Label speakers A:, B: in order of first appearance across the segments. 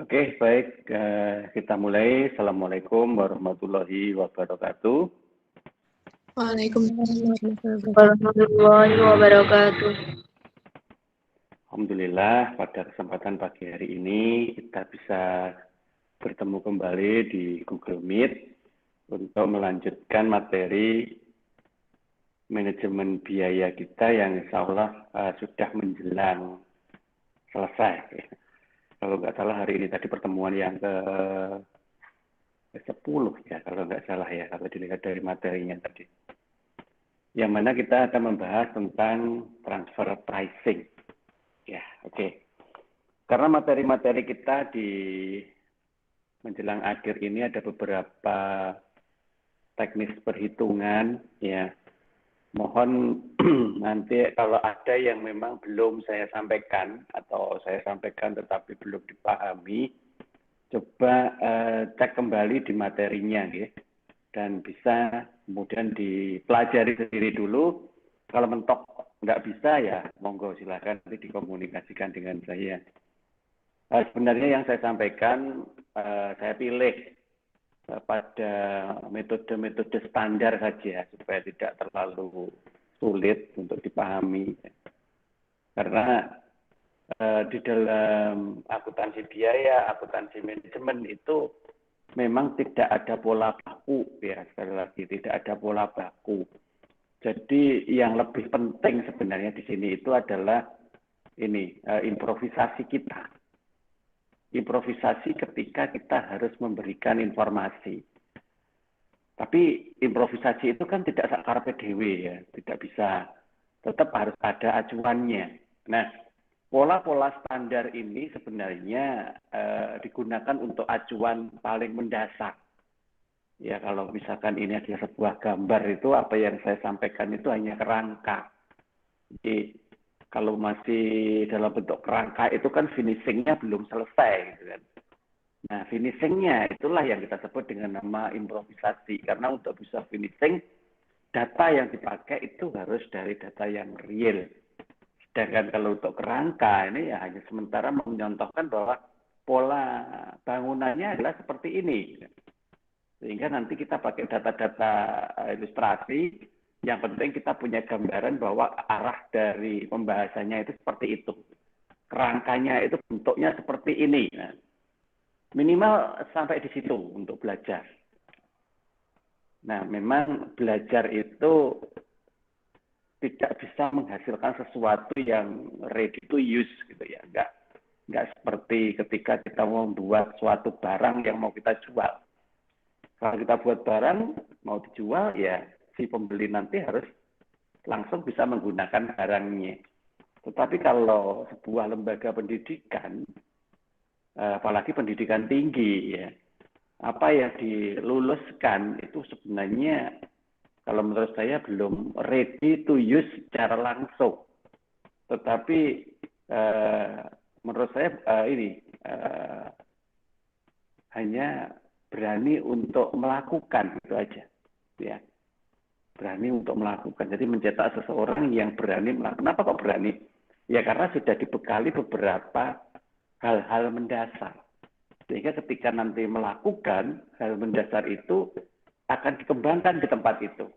A: Oke, baik. Kita mulai. Assalamualaikum warahmatullahi wabarakatuh.
B: Waalaikumsalam warahmatullahi wabarakatuh.
A: Alhamdulillah, pada kesempatan pagi hari ini kita bisa bertemu kembali di Google Meet untuk melanjutkan materi manajemen biaya kita yang insya Allah sudah menjelang selesai. Kalau nggak salah hari ini tadi pertemuan yang ke-10 ya, kalau nggak salah ya, kalau dilihat dari materinya tadi. Yang mana kita akan membahas tentang transfer pricing. Ya, oke. Karena materi-materi kita di menjelang akhir ini ada beberapa teknis perhitungan, ya. Mohon nanti kalau ada yang memang belum saya sampaikan atau saya sampaikan tetapi belum dipahami, coba cek kembali di materinya, ya. Dan bisa kemudian dipelajari sendiri dulu. Kalau mentok nggak bisa ya monggo silakan nanti dikomunikasikan dengan saya. Sebenarnya yang saya sampaikan saya pilih pada metode-metode standar saja supaya tidak terlalu sulit untuk dipahami. Karena di dalam akuntansi biaya, akuntansi manajemen itu memang tidak ada pola baku, ya sekali lagi tidak ada pola baku. Jadi yang lebih penting sebenarnya di sini itu adalah ini improvisasi kita. Improvisasi ketika kita harus memberikan informasi. Tapi improvisasi itu kan tidak sakar PDW ya, tidak bisa. Tetap harus ada acuannya. Nah, pola-pola standar ini sebenarnya digunakan untuk acuan paling mendasar. Ya, kalau misalkan ini adalah sebuah gambar itu apa yang saya sampaikan itu hanya kerangka. Jadi kalau masih dalam bentuk kerangka itu kan finishingnya belum selesai, gitu kan. Nah, finishingnya itulah yang kita sebut dengan nama improvisasi. Karena untuk bisa finishing, data yang dipakai itu harus dari data yang real. Sedangkan kalau untuk kerangka ini ya hanya sementara menyontohkan bahwa pola bangunannya adalah seperti ini. Sehingga nanti kita pakai data-data ilustrasi, yang penting kita punya gambaran bahwa arah dari pembahasannya itu seperti itu. Kerangkanya itu bentuknya seperti ini. Nah, minimal sampai di situ untuk belajar. Nah, memang belajar itu tidak bisa menghasilkan sesuatu yang ready to use gitu ya. Enggak seperti ketika kita mau membuat suatu barang yang mau kita jual. Kalau kita buat barang mau dijual ya si pembeli nanti harus langsung bisa menggunakan barangnya. Tetapi kalau sebuah lembaga pendidikan, apalagi pendidikan tinggi ya, apa yang diluluskan itu sebenarnya kalau menurut saya belum ready to use secara langsung. Tetapi menurut saya ini hanya berani untuk melakukan, itu aja. Ya. Berani untuk melakukan. Jadi mencetak seseorang yang berani melakukan. Kenapa kok berani? Ya karena sudah dibekali beberapa hal-hal mendasar. Sehingga ketika nanti melakukan hal mendasar itu akan dikembangkan di tempat itu.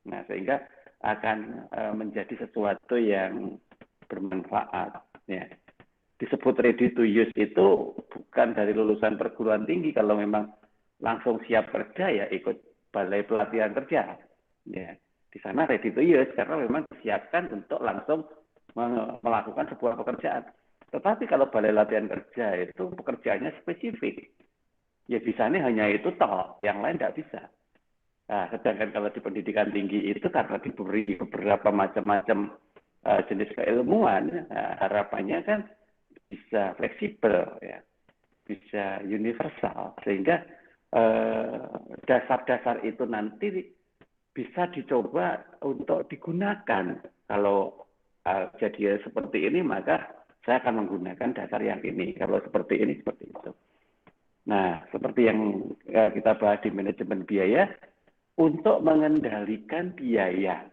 A: Nah, sehingga akan menjadi sesuatu yang bermanfaat. Ya. Disebut ready to use itu bukan dari lulusan perguruan tinggi. Kalau memang langsung siap kerja ya ikut balai pelatihan kerja. Ya, di sana ready to use karena memang disiapkan untuk langsung melakukan sebuah pekerjaan. Tetapi kalau balai latihan kerja itu pekerjaannya spesifik. Ya bisanya hanya itu toh, yang lain tidak bisa. Nah, sedangkan kalau di pendidikan tinggi itu karena diberi beberapa macam-macam jenis keilmuan, harapannya kan bisa fleksibel, ya, bisa universal, sehingga dasar-dasar itu nanti bisa dicoba untuk digunakan. Kalau jadi seperti ini, maka saya akan menggunakan dasar yang ini. Kalau seperti ini, seperti itu. Nah, seperti yang kita bahas di manajemen biaya, untuk mengendalikan biaya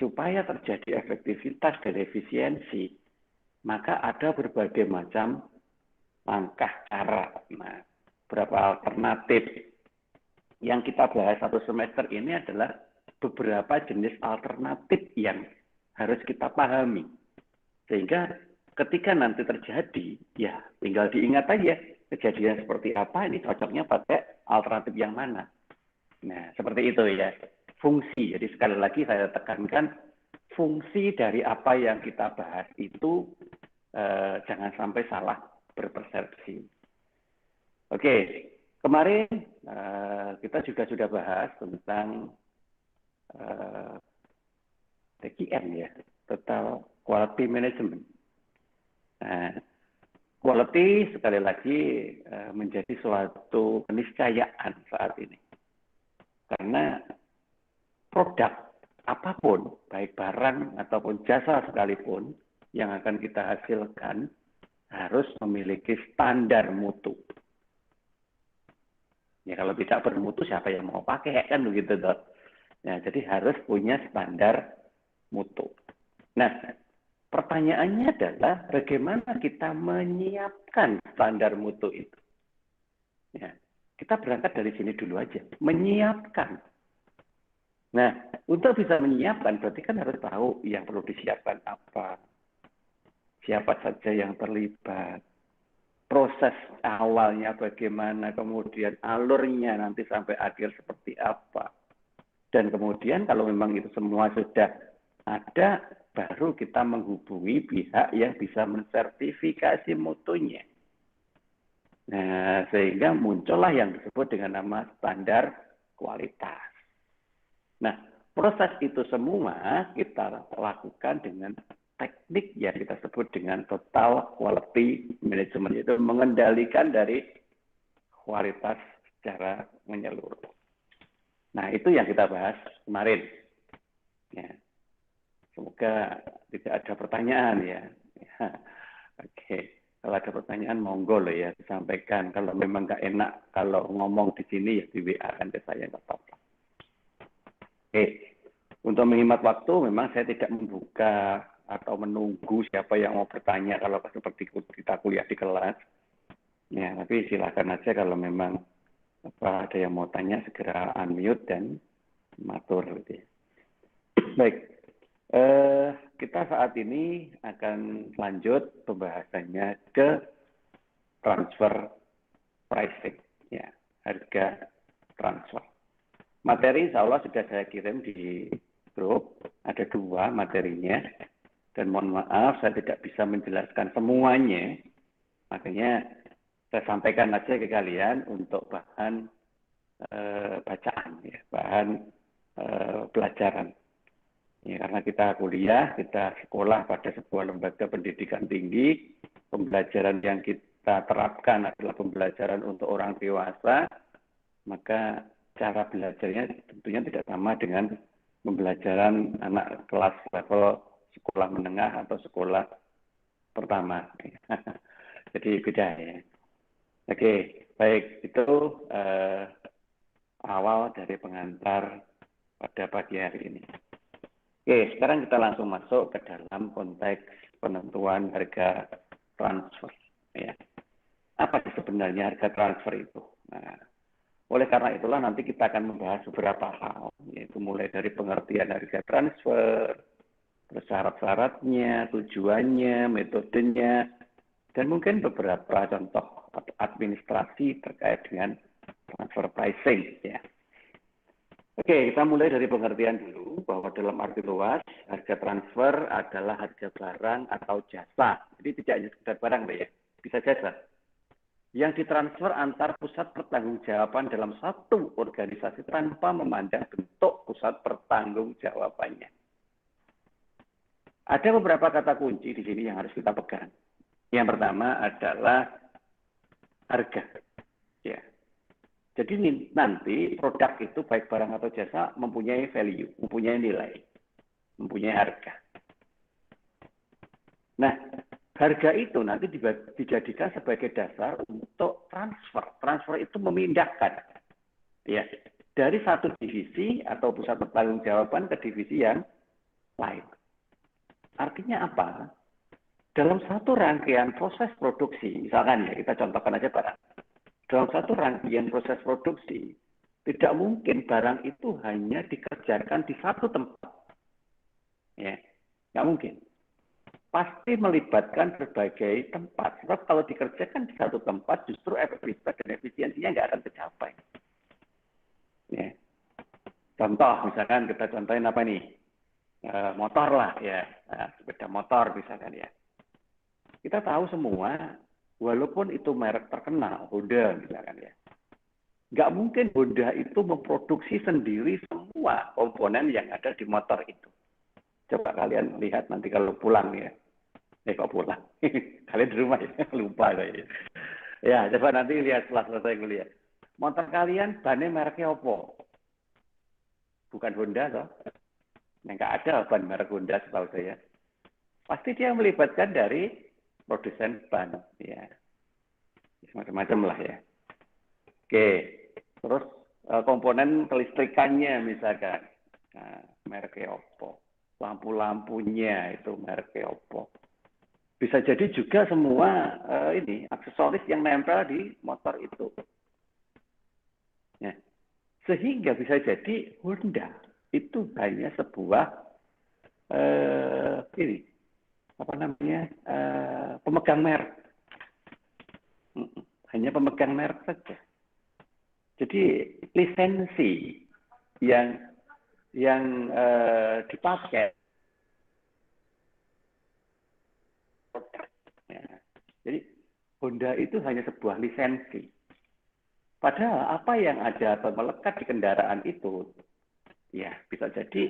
A: supaya terjadi efektivitas dan efisiensi, maka ada berbagai macam langkah cara. Nah, beberapa alternatif yang kita bahas satu semester ini adalah beberapa jenis alternatif yang harus kita pahami. Sehingga ketika nanti terjadi, ya tinggal diingat aja kejadian seperti apa, ini cocoknya pakai alternatif yang mana. Nah, seperti itu ya. Fungsi, jadi sekali lagi saya tekankan, fungsi dari apa yang kita bahas itu jangan sampai salah berpersepsi. Oke, kemarin kita juga sudah bahas tentang TQM ya, Total Quality Management. Nah, quality sekali lagi menjadi suatu keniscayaan saat ini. Karena produk apapun, baik barang ataupun jasa sekalipun, yang akan kita hasilkan harus memiliki standar mutu. Ya kalau tidak bermutu siapa yang mau pakai kan begitu toh. Ya, jadi harus punya standar mutu. Nah, pertanyaannya adalah bagaimana kita menyiapkan standar mutu itu. Ya, kita berangkat dari sini dulu aja, menyiapkan. Nah, untuk bisa menyiapkan berarti kan harus tahu yang perlu disiapkan apa, siapa saja yang terlibat, proses awalnya bagaimana, kemudian alurnya nanti sampai akhir seperti apa. Dan kemudian kalau memang itu semua sudah ada, baru kita menghubungi pihak yang bisa mensertifikasi mutunya. Nah, sehingga muncullah yang disebut dengan nama standar kualitas. Nah, proses itu semua kita lakukan dengan teknik yang kita sebut dengan total quality management, yaitu mengendalikan dari kualitas secara menyeluruh. Nah, itu yang kita bahas kemarin. Ya. Semoga tidak ada pertanyaan ya. Oke. Kalau ada pertanyaan, monggo loh ya disampaikan. Kalau memang nggak enak, kalau ngomong di sini ya di WA kan ke saya nggak apa-apa. Oke, untuk menghemat waktu, memang saya tidak membuka atau menunggu siapa yang mau bertanya kalau seperti kita kuliah di kelas. Ya, tapi silakan aja kalau memang ada yang mau tanya segera unmute dan matur. Gitu ya. Baik, kita saat ini akan lanjut pembahasannya ke transfer pricing, ya, harga transfer. Materi insya Allah sudah saya kirim di grup, ada 2 materinya, dan mohon maaf saya tidak bisa menjelaskan semuanya, makanya saya sampaikan aja ke kalian untuk bahan bacaan, ya, bahan pelajaran. Ya, karena kita kuliah, kita sekolah pada sebuah lembaga pendidikan tinggi, pembelajaran yang kita terapkan adalah pembelajaran untuk orang dewasa, maka cara belajarnya tentunya tidak sama dengan pembelajaran anak kelas level sekolah menengah atau sekolah pertama. Jadi beda ya. Oke, baik, itu awal dari pengantar pada pagi hari ini. Oke, sekarang kita langsung masuk ke dalam konteks penentuan harga transfer. Ya. Apa sebenarnya harga transfer itu? Nah, oleh karena itulah nanti kita akan membahas beberapa hal, yaitu mulai dari pengertian harga transfer, syarat-syaratnya, tujuannya, metodenya, dan mungkin beberapa contoh administrasi terkait dengan transfer pricing. Ya. Oke, kita mulai dari pengertian dulu, bahwa dalam arti luas, harga transfer adalah harga barang atau jasa. Jadi tidak hanya sekedar barang, ya, bisa jasa. Yang ditransfer antar pusat pertanggungjawaban dalam satu organisasi tanpa memandang bentuk pusat pertanggungjawabannya. Ada beberapa kata kunci di sini yang harus kita pegang. Yang pertama adalah harga. Ya. Jadi nanti produk itu baik barang atau jasa mempunyai value, mempunyai nilai, mempunyai harga. Nah, harga itu nanti dijadikan sebagai dasar untuk transfer. Transfer itu memindahkan, ya, dari satu divisi atau pusat pertanggungjawaban ke divisi yang lain. Artinya apa? dalam satu rangkaian proses produksi, misalkan ya kita contohkan aja barang. Dalam satu rangkaian proses produksi, tidak mungkin barang itu hanya dikerjakan di satu tempat. Ya, nggak mungkin. Pasti melibatkan berbagai tempat. Sebab kalau dikerjakan di satu tempat, justru efektivitas dan efisiensinya nggak akan tercapai. Ya. Contoh, misalkan kita contohin apa nih? Motor lah, ya. Sepeda motor misalkan ya. Kita tahu semua, walaupun itu merek terkenal, Honda misalkan ya, nggak mungkin Honda itu memproduksi sendiri semua komponen yang ada di motor itu. Coba kalian lihat nanti kalau pulang ya. Kok pulang? Kalian di rumah ya? Lupa saya. Ya, coba nanti lihat setelah selesai kuliah. Motor kalian bannya mereknya apa? Bukan Honda toh? Nggak ada ban merek Honda setahu saya. Pasti dia melibatkan dari produsen ban, ya, macam-macam lah ya. Oke, terus komponen kelistrikannya misalkan, nah, mereknya Oppo, lampu-lampunya itu mereknya Oppo. Bisa jadi juga semua ini aksesoris yang nempel di motor itu, ya. Sehingga bisa jadi Honda itu hanya sebuah ini. Apa namanya, pemegang merek. Hanya pemegang merek saja. Jadi lisensi yang dipakai, ya. Jadi Honda itu hanya sebuah lisensi. Padahal apa yang ada atau melekat di kendaraan itu, ya bisa jadi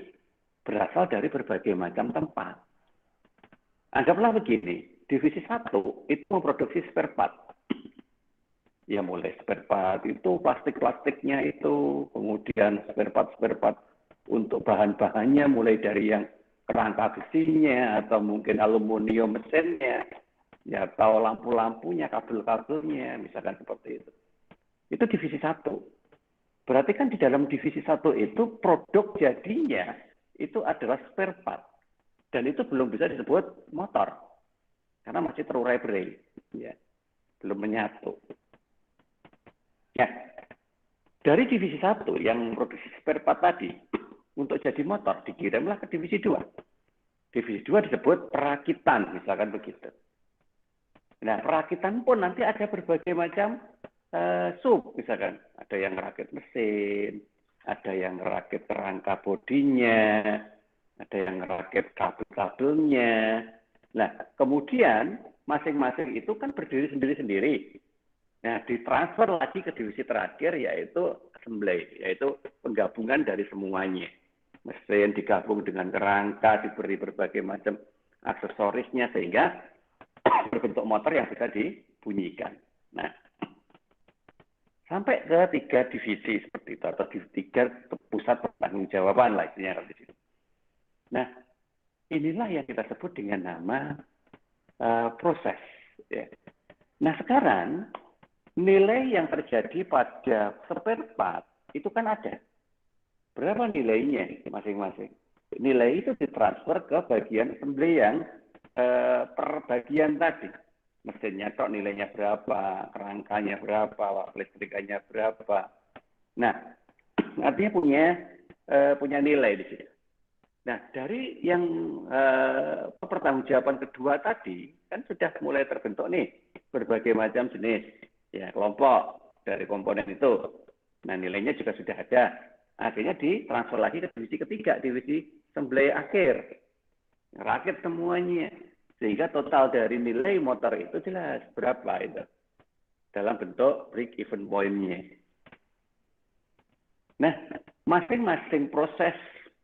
A: berasal dari berbagai macam tempat. Anggaplah begini, divisi 1 itu memproduksi spare part. Ya mulai spare part itu plastik-plastiknya itu, kemudian spare part untuk bahan-bahannya mulai dari yang kerangka besinya atau mungkin aluminium mesinnya, ya atau lampu-lampunya, kabel-kabelnya, misalkan seperti itu. Itu divisi 1. Berarti kan di dalam divisi 1 itu produk jadinya itu adalah spare part. Dan itu belum bisa disebut motor. Karena masih terurai-berai. Ya. Belum menyatu. Ya. Dari divisi 1 yang produksi spare part tadi, untuk jadi motor, dikirimlah ke divisi 2. Divisi 2 disebut perakitan, misalkan begitu. Nah, perakitan pun nanti ada berbagai macam sub, misalkan. Ada yang rakit mesin, ada yang rakit kerangka bodinya, ada yang rakit kabel-kabelnya. Nah, kemudian masing-masing itu kan berdiri sendiri-sendiri. Nah, ditransfer lagi ke divisi terakhir, yaitu assembly, yaitu penggabungan dari semuanya. Mesin digabung dengan kerangka, diberi berbagai macam aksesorisnya, sehingga berbentuk motor yang bisa dibunyikan. Nah, sampai ke 3 divisi seperti itu, atau 3 pusat pertanggungjawaban lah istilahnya di situ. Nah, inilah yang kita sebut dengan nama proses. Ya. Nah, sekarang nilai yang terjadi pada spare part itu kan ada. Berapa nilainya masing-masing? Nilai itu ditransfer ke bagian assembly yang per bagian tadi. Mesinnya tok nilainya berapa, kerangkanya berapa, listrikannya berapa. Nah, artinya punya nilai di situ. Nah, dari yang pertanggungjawaban kedua tadi, kan sudah mulai terbentuk nih berbagai macam jenis ya kelompok dari komponen itu. Nah, nilainya juga sudah ada. Akhirnya ditransfer lagi ke divisi ketiga, divisi assembly akhir. Rakit semuanya. Sehingga total dari nilai motor itu jelas berapa itu. Dalam bentuk break even point-nya. Nah, masing-masing proses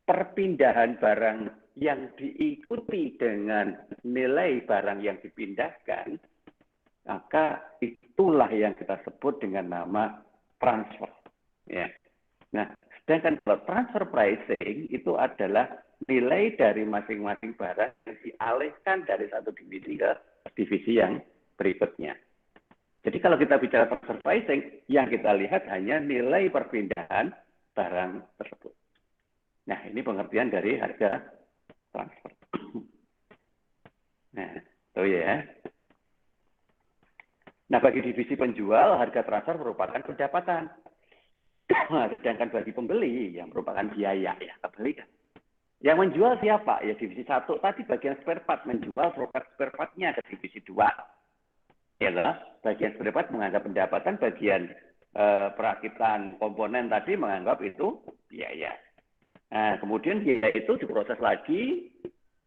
A: perpindahan barang yang diikuti dengan nilai barang yang dipindahkan, maka itulah yang kita sebut dengan nama transfer. Ya. Nah, sedangkan kalau transfer pricing itu adalah nilai dari masing-masing barang yang dialihkan dari satu divisi ke divisi yang berikutnya. Jadi kalau kita bicara transfer pricing, yang kita lihat hanya nilai perpindahan barang tersebut. Nah, ini pengertian dari harga transfer. Nah, Oh ya. Nah, bagi divisi penjual, harga transfer merupakan pendapatan. Nah, sedangkan bagi pembeli, yang merupakan biaya ya kebalikan. Yang menjual siapa? Ya divisi 1 tadi bagian spare part, menjual produk spare part-nya ke divisi 2. Ya lah, bagian spare part menganggap pendapatan, bagian perakitan komponen tadi menganggap itu biaya. Nah, kemudian biaya itu diproses lagi,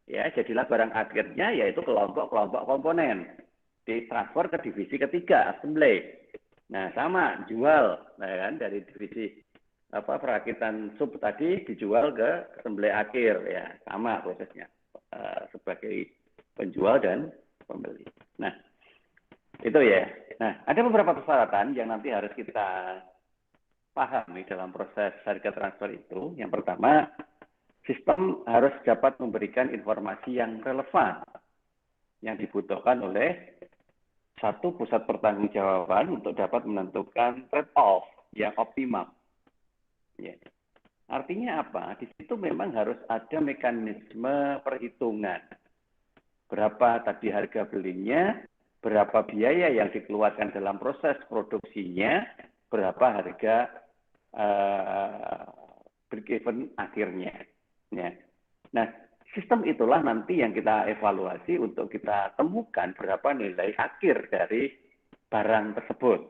A: ya jadilah barang akhirnya yaitu kelompok-kelompok komponen. Ditransfer ke divisi ketiga, assembly. Nah, sama jual, nah kan dari divisi perakitan sub tadi dijual ke assembly akhir, ya sama prosesnya sebagai penjual dan pembeli. Nah, itu ya. Nah, ada beberapa persyaratan yang nanti harus kita pahami dalam proses harga transfer itu. Yang pertama, sistem harus dapat memberikan informasi yang relevan yang dibutuhkan oleh satu pusat pertanggungjawaban untuk dapat menentukan trade-off yang optimal. Ya. Artinya apa? Di situ memang harus ada mekanisme perhitungan. Berapa tadi harga belinya, berapa biaya yang dikeluarkan dalam proses produksinya, berapa harga break-even akhirnya. Ya. Nah, sistem itulah nanti yang kita evaluasi untuk kita temukan berapa nilai akhir dari barang tersebut.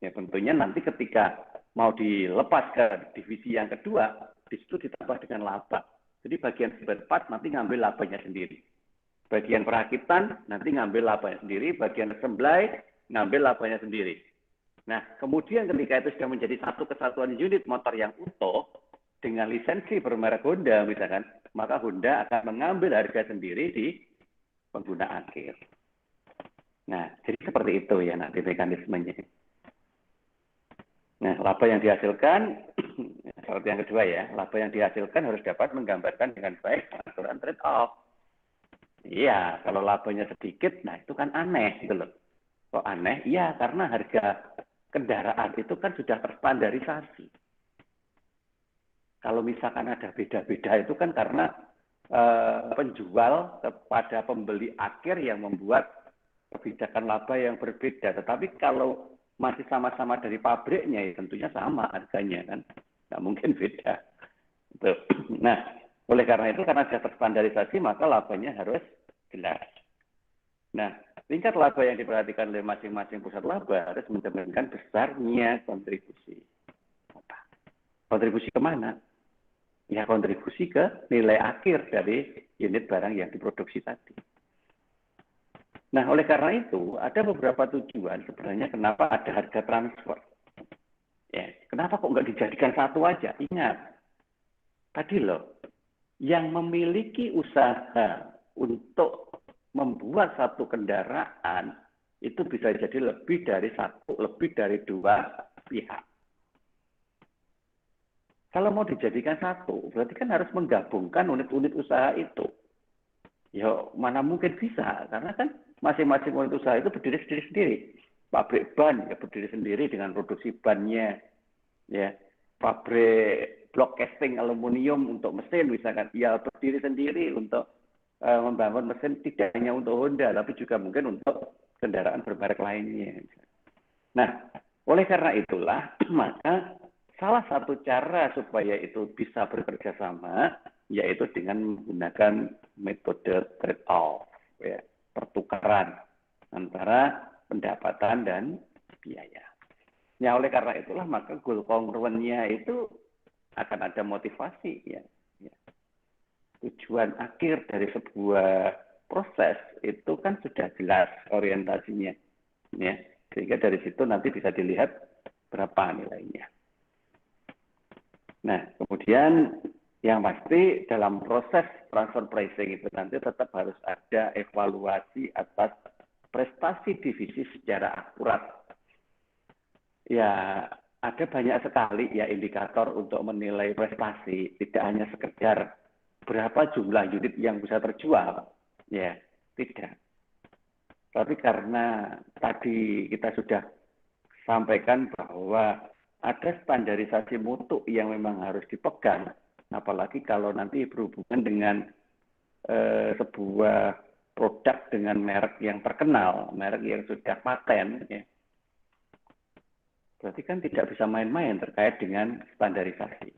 A: Ya, tentunya nanti ketika mau dilepas ke divisi yang kedua, di situ ditambah dengan laba. Jadi bagian spare part nanti ngambil labanya sendiri. Bagian perakitan nanti ngambil labanya sendiri, bagian assembly ngambil labanya sendiri. Nah, kemudian ketika itu sudah menjadi satu kesatuan unit motor yang utuh, dengan lisensi bermerek Honda misalkan, maka Honda akan mengambil harga sendiri di pengguna akhir. Nah, jadi seperti itu ya nanti mekanismenya. Nah, laba yang dihasilkan, seperti yang kedua ya, laba yang dihasilkan harus dapat menggambarkan dengan baik aturan trade-off. Iya, kalau labanya sedikit, nah itu kan aneh gitu loh. Kok aneh? Iya, karena harga kendaraan itu kan sudah terstandarisasi. Kalau misalkan ada beda-beda itu kan karena penjual kepada pembeli akhir yang membuat kebijakan laba yang berbeda. Tetapi kalau masih sama-sama dari pabriknya, ya tentunya sama harganya kan, nggak mungkin beda. Nah, oleh karena itu karena sudah terstandarisasi maka labanya harus jelas. Nah, tingkat laba yang diperhatikan oleh masing-masing pusat laba harus mencerminkan besarnya kontribusi. Kontribusi kemana? Ya kontribusi ke nilai akhir dari unit barang yang diproduksi tadi. Nah, oleh karena itu, ada beberapa tujuan sebenarnya kenapa ada harga transfer. Ya, kenapa kok nggak dijadikan satu aja? Ingat, tadi loh, yang memiliki usaha untuk membuat satu kendaraan, itu bisa jadi lebih dari satu, lebih dari dua pihak. Kalau mau dijadikan satu, berarti kan harus menggabungkan unit-unit usaha itu. Ya, mana mungkin bisa, karena kan masing-masing unit usaha itu berdiri sendiri-sendiri. Pabrik ban ya berdiri sendiri dengan produksi bannya, ya. Pabrik blok casting aluminium untuk mesin misalkan, ya berdiri sendiri untuk membangun mesin tidak hanya untuk Honda, tapi juga mungkin untuk kendaraan bermerek lainnya. Nah, oleh karena itulah, maka salah satu cara supaya itu bisa bekerja sama, yaitu dengan menggunakan metode trade-off, ya, pertukaran antara pendapatan dan biaya. Ya, oleh karena itulah maka goal congruent-nya itu akan ada motivasi, ya. Tujuan akhir dari sebuah proses itu kan sudah jelas orientasinya, ya. Sehingga dari situ nanti bisa dilihat berapa nilainya. Nah, kemudian yang pasti dalam proses transfer pricing itu nanti tetap harus ada evaluasi atas prestasi divisi secara akurat. Ya, ada banyak sekali ya indikator untuk menilai prestasi, tidak hanya sekedar berapa jumlah unit yang bisa terjual. Ya, tidak. Tapi karena tadi kita sudah sampaikan bahwa ada standarisasi mutu yang memang harus dipegang, apalagi kalau nanti berhubungan dengan sebuah produk dengan merek yang terkenal, merek yang sudah paten, ya, berarti kan tidak bisa main-main terkait dengan standarisasi.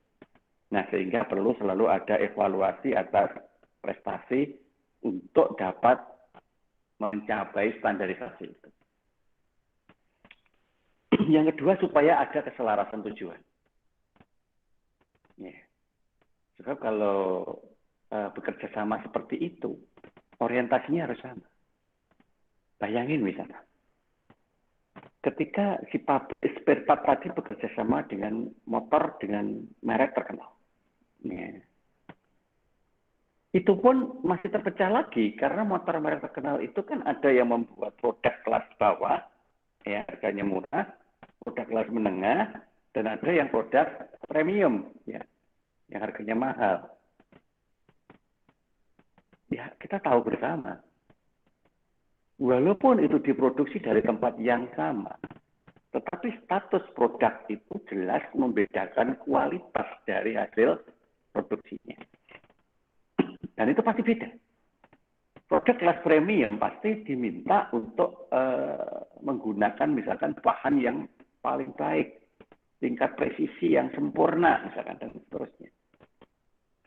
A: Nah, sehingga perlu selalu ada evaluasi atas prestasi untuk dapat mencapai standarisasi itu. Yang kedua, supaya ada keselarasan tujuan. Ya. Sebab kalau bekerja sama seperti itu, orientasinya harus sama. Bayangin misalnya, ketika si pabrik spare part tadi bekerja sama dengan motor dengan merek terkenal. Ya. Itu pun masih terpecah lagi, karena motor merek terkenal itu kan ada yang membuat produk kelas bawah, ya, harganya murah, produk kelas menengah, dan ada yang produk premium, ya, yang harganya mahal. Ya, kita tahu bersama. Walaupun itu diproduksi dari tempat yang sama, tetapi status produk itu jelas membedakan kualitas dari hasil produksinya. Dan itu pasti beda. Produk kelas premium pasti diminta untuk menggunakan misalkan bahan yang paling baik, tingkat presisi yang sempurna, misalkan, dan seterusnya.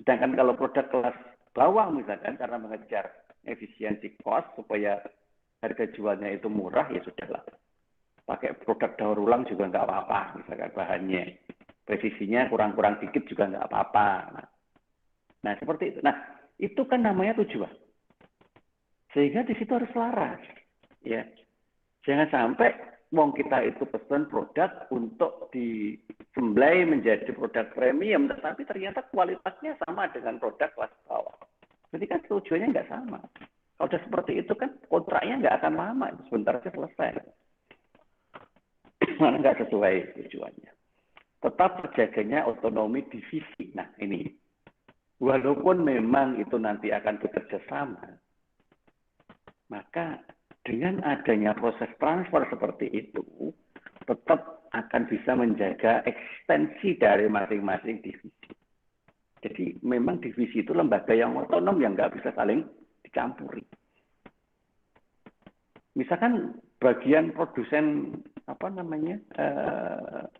A: Sedangkan kalau produk kelas bawah misalkan karena mengejar efisiensi cost supaya harga jualnya itu murah, ya sudahlah. Pakai produk daur ulang juga nggak apa-apa, misalkan bahannya. Presisinya kurang-kurang dikit juga nggak apa-apa. Nah, seperti itu. Nah, itu kan namanya tujuan. Sehingga di situ harus selaras. Ya. Jangan sampai wong kita itu pesan produk untuk disemblai menjadi produk premium, tetapi ternyata kualitasnya sama dengan produk kelas bawah. Jadi kan tujuannya nggak sama. Kalau sudah seperti itu kan kontraknya nggak akan lama, sebentar saja selesai. Mana nggak sesuai tujuannya. Tetap terjaganya otonomi divisi. Nah ini, walaupun memang itu nanti akan bekerja sama, maka dengan adanya proses transfer seperti itu, tetap akan bisa menjaga eksistensi dari masing-masing divisi. Jadi memang divisi itu lembaga yang otonom yang nggak bisa saling dicampuri. Misalkan bagian produsen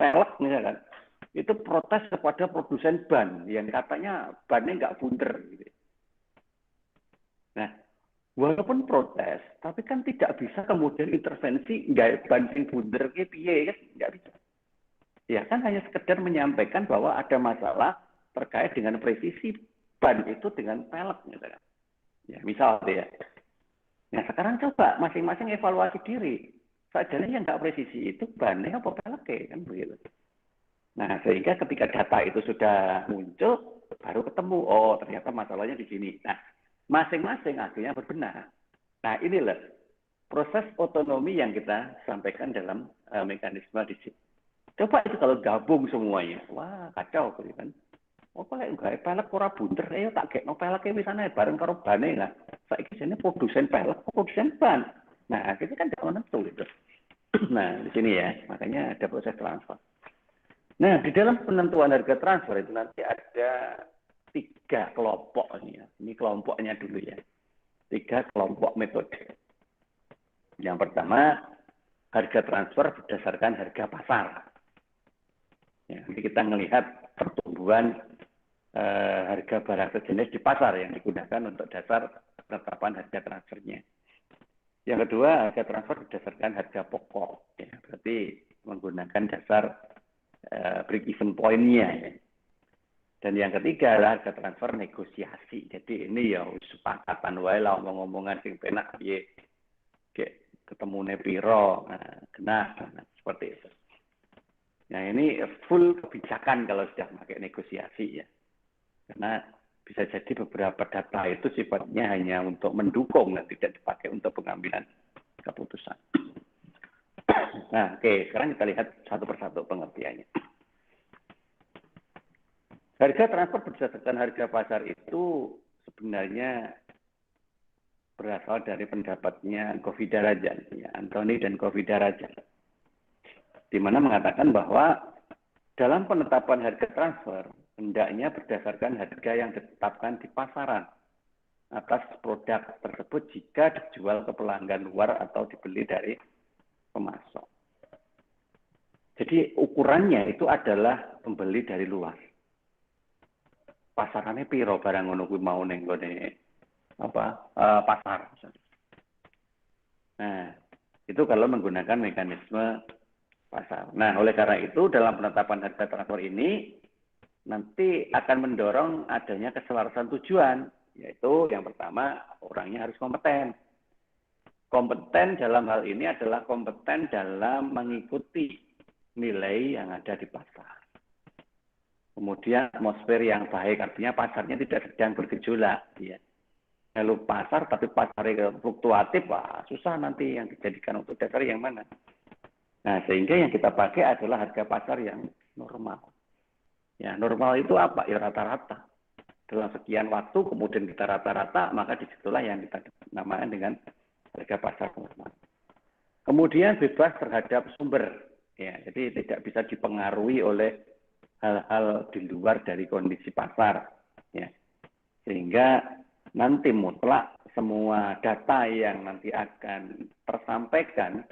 A: pelek misalkan, itu protes kepada produsen ban yang katanya bannya nggak bunder. Gitu. Nah, walaupun protes, tapi kan tidak bisa kemudian intervensi nggak ban yang bunder kayak piye kan, nggak bisa. Ya kan hanya sekedar menyampaikan bahwa ada masalah terkait dengan presisi ban itu dengan pelek misalkan. Ya, misal ya. Nah sekarang coba masing-masing evaluasi diri. Sajane yang nggak presisi itu bannya apa peleknya kan begitu. Nah sehingga ketika data itu sudah muncul, baru ketemu, oh ternyata masalahnya di sini. Nah masing-masing akhirnya berbenah. Nah inilah proses otonomi yang kita sampaikan dalam mekanisme di sini. Coba itu kalau gabung semuanya, wah kacau kan. Oh kalau nggak pelek ora bunder, tak gekno peleke wisane bareng karo bane lah. Saiki jane produsen pelek, produsen ban. Nah, itu kan tidak menentu gitu. Nah, di sini ya, makanya ada proses transfer. Nah, di dalam penentuan harga transfer itu nanti ada 3 kelompok ini ya. Ini kelompoknya dulu ya. 3 kelompok metode. Yang pertama, harga transfer berdasarkan harga pasar. Ya, nanti kita melihat pertumbuhan harga barang sejenis di pasar yang digunakan untuk dasar penetapan harga transfernya. Yang kedua, harga transfer berdasarkan harga pokok, ya, berarti menggunakan dasar break even point-nya. Ya. Dan yang ketiga adalah harga transfer negosiasi. Jadi ini ya sepakatan wae lah ngomong-ngomongan sing penak piye. Ketemune piro, kena seperti itu. Nah ini full kebijakan kalau sudah pakai negosiasi ya. Karena bisa jadi beberapa data itu sifatnya hanya untuk mendukung dan tidak dipakai untuk pengambilan keputusan. Nah, oke, sekarang kita lihat satu persatu pengertiannya. Harga transfer berdasarkan harga pasar itu sebenarnya berasal dari pendapatnya Govi Darajan, ya, Anthony dan Govi Darajan, di mana mengatakan bahwa dalam penetapan harga transfer hendaknya berdasarkan harga yang ditetapkan di pasaran atas produk tersebut jika dijual ke pelanggan luar atau dibeli dari pemasok. Jadi ukurannya itu adalah pembeli dari luar. Pasarannya piro barang ngono kuwi mau ning gone pasar. Nah, itu kalau menggunakan mekanisme pasar. Nah, oleh karena itu dalam penetapan harga transfer ini nanti akan mendorong adanya keselarasan tujuan, yaitu yang pertama orangnya harus kompeten. Kompeten dalam hal ini adalah kompeten dalam mengikuti nilai yang ada di pasar. Kemudian atmosfer yang baik, artinya pasarnya tidak sedang bergejolak. Ya. Kalau pasar tapi pasarnya fluktuatif, wah, susah nanti yang dijadikan untuk dasar yang mana. Nah, sehingga yang kita pakai adalah harga pasar yang normal. Ya, normal itu apa? Ya rata-rata. Dalam sekian waktu, kemudian kita rata-rata, maka disitulah yang kita namakan dengan harga pasar normal. Kemudian bebas terhadap sumber. Ya, jadi tidak bisa dipengaruhi oleh hal-hal di luar dari kondisi pasar. Ya. Sehingga nanti mutlak semua data yang nanti akan tersampaikan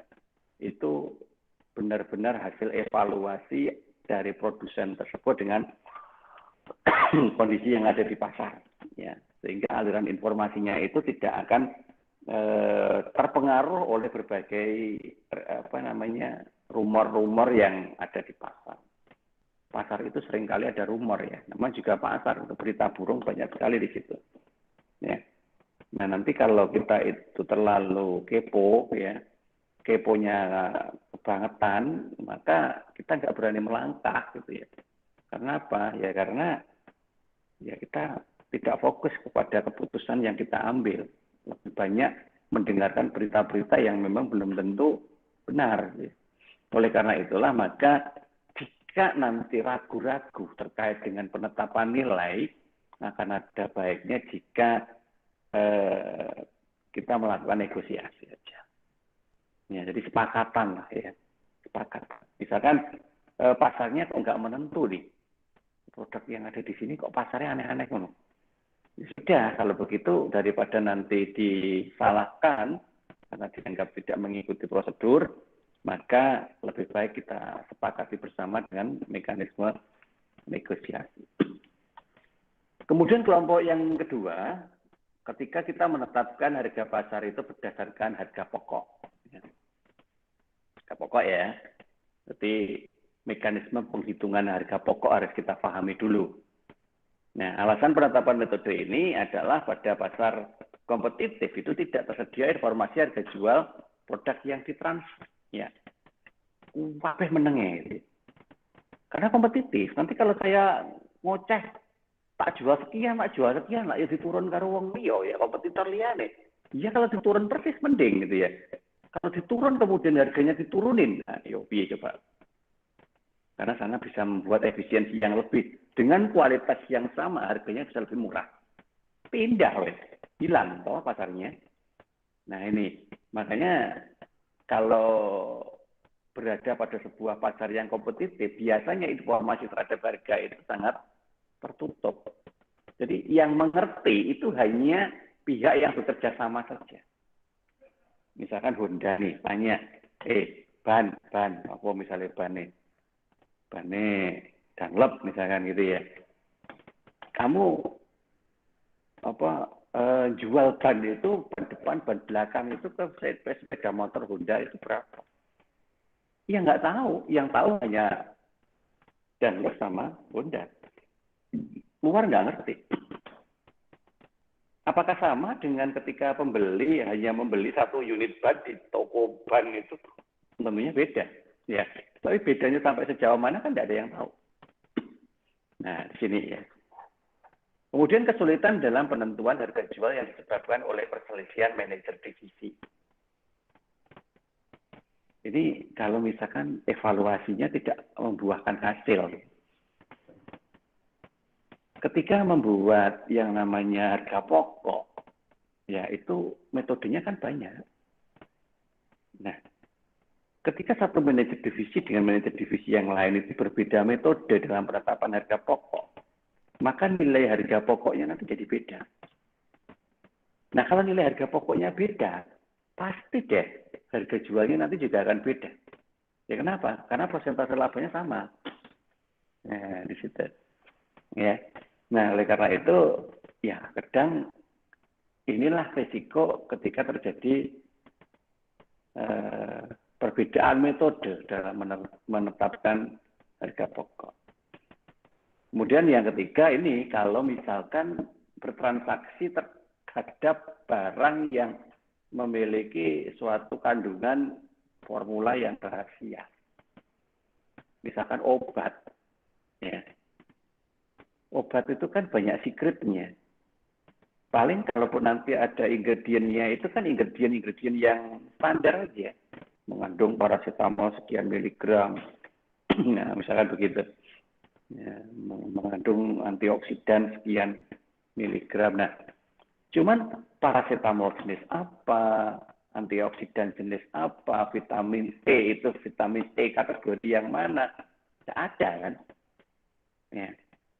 A: itu benar-benar hasil evaluasi dari produsen tersebut dengan kondisi yang ada di pasar. Ya. Sehingga aliran informasinya itu tidak akan terpengaruh oleh berbagai rumor-rumor yang ada di pasar. Pasar itu seringkali ada rumor ya, namanya juga pasar, untuk berita burung banyak sekali di situ. Ya. Nah nanti kalau kita itu terlalu kepo ya, keponya kebangetan, maka kita nggak berani melangkah gitu ya. Karena apa? Ya karena ya kita tidak fokus kepada keputusan yang kita ambil. Lebih banyak mendengarkan berita-berita yang memang belum tentu benar. Ya. Oleh karena itulah maka jika nanti ragu-ragu terkait dengan penetapan nilai, akan ada baiknya jika kita melakukan negosiasi saja. Ya, jadi sepakatan lah ya, sepakat. Misalkan pasarnya kok nggak menentu nih, produk yang ada di sini kok pasarnya aneh-aneh kan? Ya sudah, kalau begitu daripada nanti disalahkan karena dianggap tidak mengikuti prosedur, maka lebih baik kita sepakati bersama dengan mekanisme negosiasi. Kemudian kelompok yang kedua, ketika kita menetapkan harga pasar itu berdasarkan harga pokok. Harga pokok ya, jadi mekanisme penghitungan harga pokok harus kita pahami dulu. Nah, alasan penetapan metode ini adalah pada pasar kompetitif itu tidak tersedia informasi harga jual produk yang ditransfer. Ya, kabeh menenge. Karena kompetitif. Nanti kalau saya ngoceh tak jual sekian lah ya diturun karo wong liya ya kompetitor liyane. Iya kalau diturun persis mending gitu ya. Kalau diturun kemudian harganya diturunin, nah yo piye coba. Karena sana bisa membuat efisiensi yang lebih dengan kualitas yang sama harganya bisa lebih murah. Pindah wes, hilang toh pasarnya. Nah ini makanya kalau berada pada sebuah pasar yang kompetitif, biasanya informasi terhadap harga itu sangat tertutup. Jadi yang mengerti itu hanya pihak yang bekerja sama saja. Misalkan Honda nih, tanya, ban, apa misalnya ban Dunlop misalkan gitu ya. Kamu jual ban itu, ban depan, ban belakang itu ke sepeda motor Honda itu berapa? Ya nggak tahu, yang tahu hanya Dunlop sama Honda. Luar nggak ngerti. Apakah sama dengan ketika pembeli hanya membeli satu unit ban di toko ban itu? Tentunya beda. Ya, tapi bedanya sampai sejauh mana kan tidak ada yang tahu. Nah, di sini ya. Kemudian kesulitan dalam penentuan harga jual yang disebabkan oleh perselisihan manajer divisi. Jadi kalau misalkan evaluasinya tidak membuahkan hasil, ketika membuat yang namanya harga pokok, ya itu metodenya kan banyak. Nah, ketika satu manajer divisi dengan manajer divisi yang lain itu berbeda metode dalam penetapan harga pokok, maka nilai harga pokoknya nanti jadi beda. Nah, kalau nilai harga pokoknya beda, pasti deh harga jualnya nanti juga akan beda. Ya kenapa? Karena persentase labanya sama. Nah, di situ. Ya. Nah, oleh karena itu, ya kadang inilah risiko ketika terjadi perbedaan metode dalam menetapkan harga pokok. Kemudian yang ketiga ini, kalau misalkan bertransaksi terhadap barang yang memiliki suatu kandungan formula yang rahasia. Misalkan obat. Ya. Obat itu kan banyak secretnya. Paling kalaupun nanti ada ingredientnya, itu kan ingredient yang standar aja. Mengandung paracetamol sekian miligram. Nah, misalkan begitu. Ya, mengandung antioksidan sekian miligram. Nah, cuman paracetamol jenis apa, antioksidan jenis apa, vitamin C itu vitamin C kategori yang mana, tidak ada kan? Ya.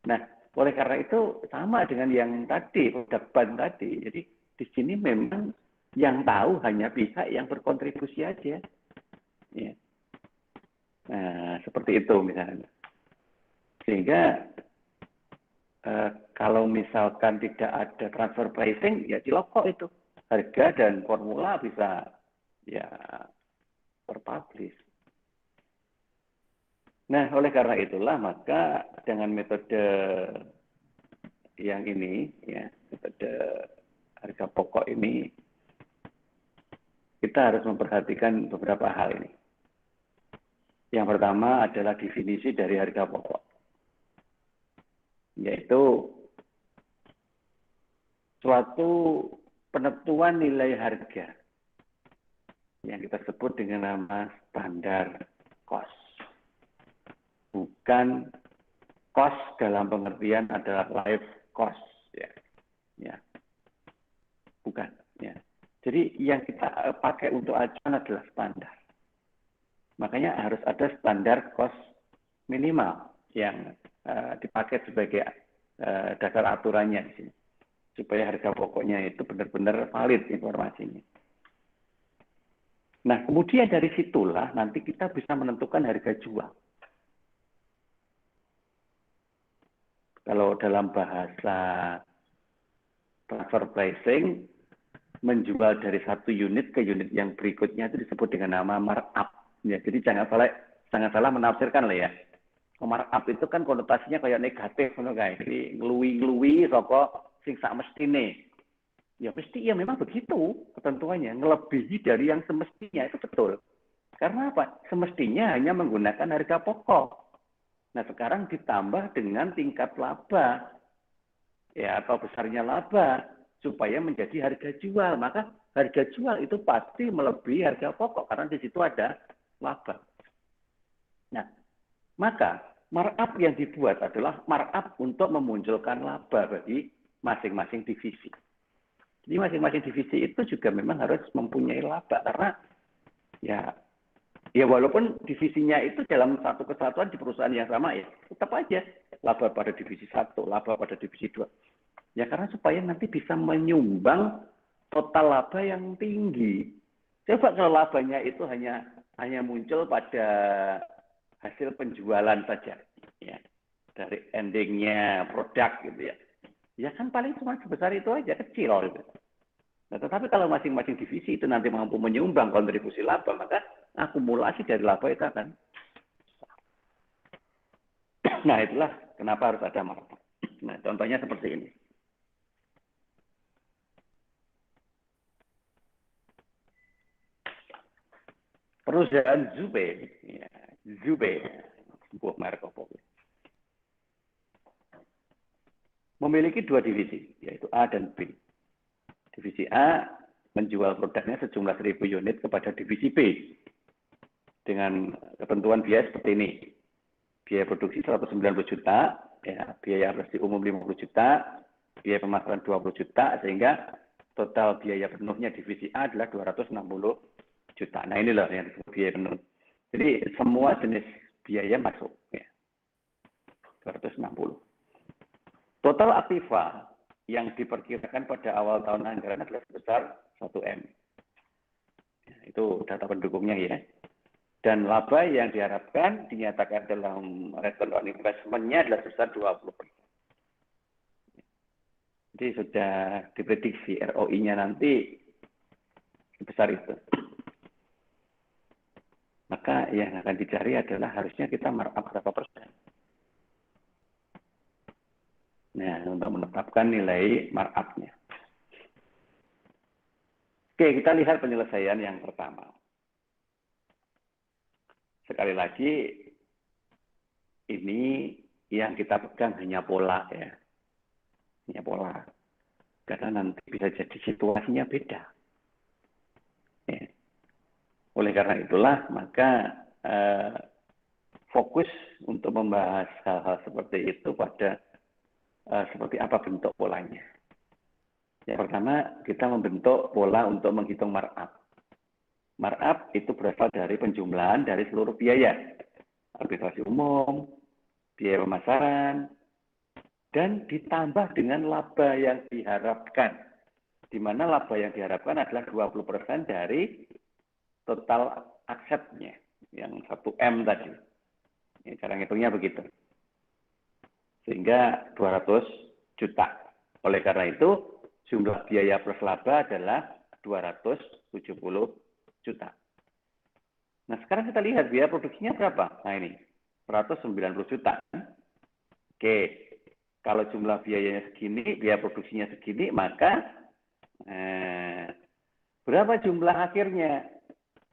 A: Nah, oleh karena itu sama dengan yang tadi, produk ban tadi. Jadi di sini memang yang tahu hanya pihak yang berkontribusi aja. Ya. Nah, seperti itu misalnya. Sehingga kalau misalkan tidak ada transfer pricing, ya cilokok itu. Harga dan formula bisa ya terpublish. Nah, oleh karena itulah maka dengan metode yang ini, ya metode harga pokok ini, kita harus memperhatikan beberapa hal ini. Yang pertama adalah definisi dari harga pokok, yaitu suatu penentuan nilai harga yang kita sebut dengan nama standar cost. Bukan cost dalam pengertian adalah life cost, ya. Ya. Bukan, ya. Jadi yang kita pakai untuk acuan adalah standar. Makanya harus ada standar cost minimal yang dipakai sebagai dasar aturannya di sini, supaya harga pokoknya itu benar-benar valid informasinya. Nah, kemudian dari situlah nanti kita bisa menentukan harga jual. Kalau dalam bahasa transfer pricing, menjual dari satu unit ke unit yang berikutnya itu disebut dengan nama markup. Ya, jadi jangan salah menafsirkan lah ya. Markup itu kan konotasinya kayak negatif, kayak jadi ngeluwi-ngeluwi saka sing sak mestine. Ya pasti ya memang begitu ketentuannya, ngelebihi dari yang semestinya itu betul. Karena apa? Semestinya hanya menggunakan harga pokok. Nah sekarang ditambah dengan tingkat laba, ya atau besarnya laba supaya menjadi harga jual. Maka harga jual itu pasti melebihi harga pokok karena di situ ada laba. Nah, maka markup yang dibuat adalah markup untuk memunculkan laba bagi masing-masing divisi. Jadi masing-masing divisi itu juga memang harus mempunyai laba karena ya walaupun divisinya itu dalam satu kesatuan di perusahaan yang sama ya tetap aja laba pada divisi 1, laba pada divisi 2. Ya karena supaya nanti bisa menyumbang total laba yang tinggi. Coba kalau labanya itu hanya muncul pada hasil penjualan saja, ya dari endingnya produk gitu ya. Ya kan paling cuma sebesar itu aja, kecil gitu. Nah, tetapi kalau masing-masing divisi itu nanti mampu menyumbang kontribusi laba, maka akumulasi dari laba itu akan. Nah, itulah kenapa harus ada markup. Nah, contohnya seperti ini. Perusahaan Zube, ya, Zube, sebuah merek memiliki dua divisi, yaitu A dan B. Divisi A menjual produknya sejumlah 1.000 unit kepada divisi B dengan ketentuan biaya seperti ini. Biaya produksi 190 juta, ya, biaya operasi umum 50 juta, biaya pemasaran 20 juta, sehingga total biaya penuhnya divisi A adalah 260 juta. Nah ini loh yang disebut biaya penuh. Jadi semua jenis biaya masuk, ya. 260. Total aktiva yang diperkirakan pada awal tahun anggaran adalah sebesar 1M. Itu data pendukungnya ya. Dan laba yang diharapkan dinyatakan dalam return on investment-nya adalah sebesar 20%. Jadi sudah diprediksi ROI-nya nanti sebesar itu. Maka yang akan dicari adalah harusnya kita markup berapa persen. Nah, untuk menetapkan nilai markup-nya. Oke, kita lihat penyelesaian yang pertama. Sekali lagi, ini yang kita pegang hanya pola ya. Hanya pola. Karena nanti bisa jadi situasinya beda. Ya. Oleh karena itulah, maka fokus untuk membahas hal-hal seperti itu pada seperti apa bentuk polanya. Yang pertama, kita membentuk pola untuk menghitung markup. Markup itu berasal dari penjumlahan dari seluruh biaya. Arbitrasi umum, biaya pemasaran, dan ditambah dengan laba yang diharapkan. Di mana laba yang diharapkan adalah 20% dari total asetnya, yang 1M tadi. Ini cara ngitungnya begitu. Sehingga 200 juta. Oleh karena itu, jumlah biaya plus laba adalah 270 juta. Nah, sekarang kita lihat biaya produksinya berapa? Nah, ini 190 juta. Oke, kalau jumlah biayanya segini, biaya produksinya segini, maka berapa jumlah akhirnya?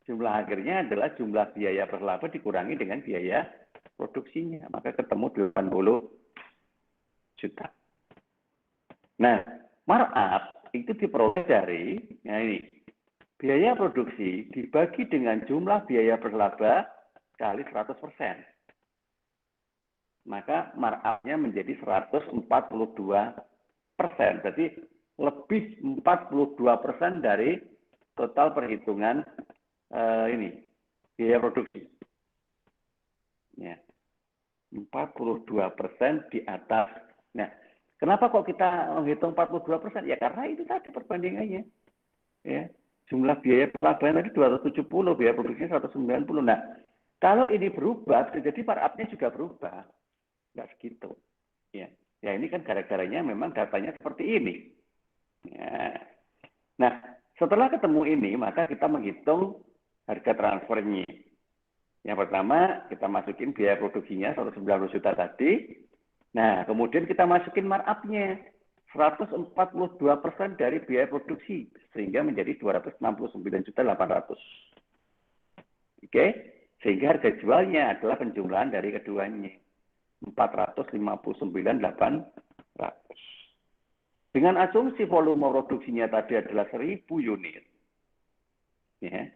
A: Jumlah akhirnya adalah jumlah biaya per laba dikurangi dengan biaya produksinya. Maka ketemu 80 juta. Nah, markup itu diperoleh dari, nah ini, biaya produksi dibagi dengan jumlah biaya per laba kali 100%. Maka markup-nya menjadi 142%. Jadi lebih 42% dari total perhitungan ini biaya produksi. Ya. 42% di atas. Nah, kenapa kok kita menghitung 42%? Ya karena itu tadi perbandingannya. Ya. Jumlah biaya pelabuhan tadi 270, biaya produksinya 190. Nah, kalau ini berubah, bisa jadi markup-nya juga berubah. Nggak segitu. Ya. Ya ini kan gara-garanya memang datanya seperti ini. Ya. Nah, setelah ketemu ini, maka kita menghitung harga transfernya. Yang pertama, kita masukin biaya produksinya 190 juta tadi. Nah, kemudian kita masukin markup-nya. 142% dari biaya produksi, sehingga menjadi 269.800. Oke, sehingga harga jualnya adalah penjumlahan dari keduanya. 459.800. Dengan asumsi volume produksinya tadi adalah 1.000 unit. Ya,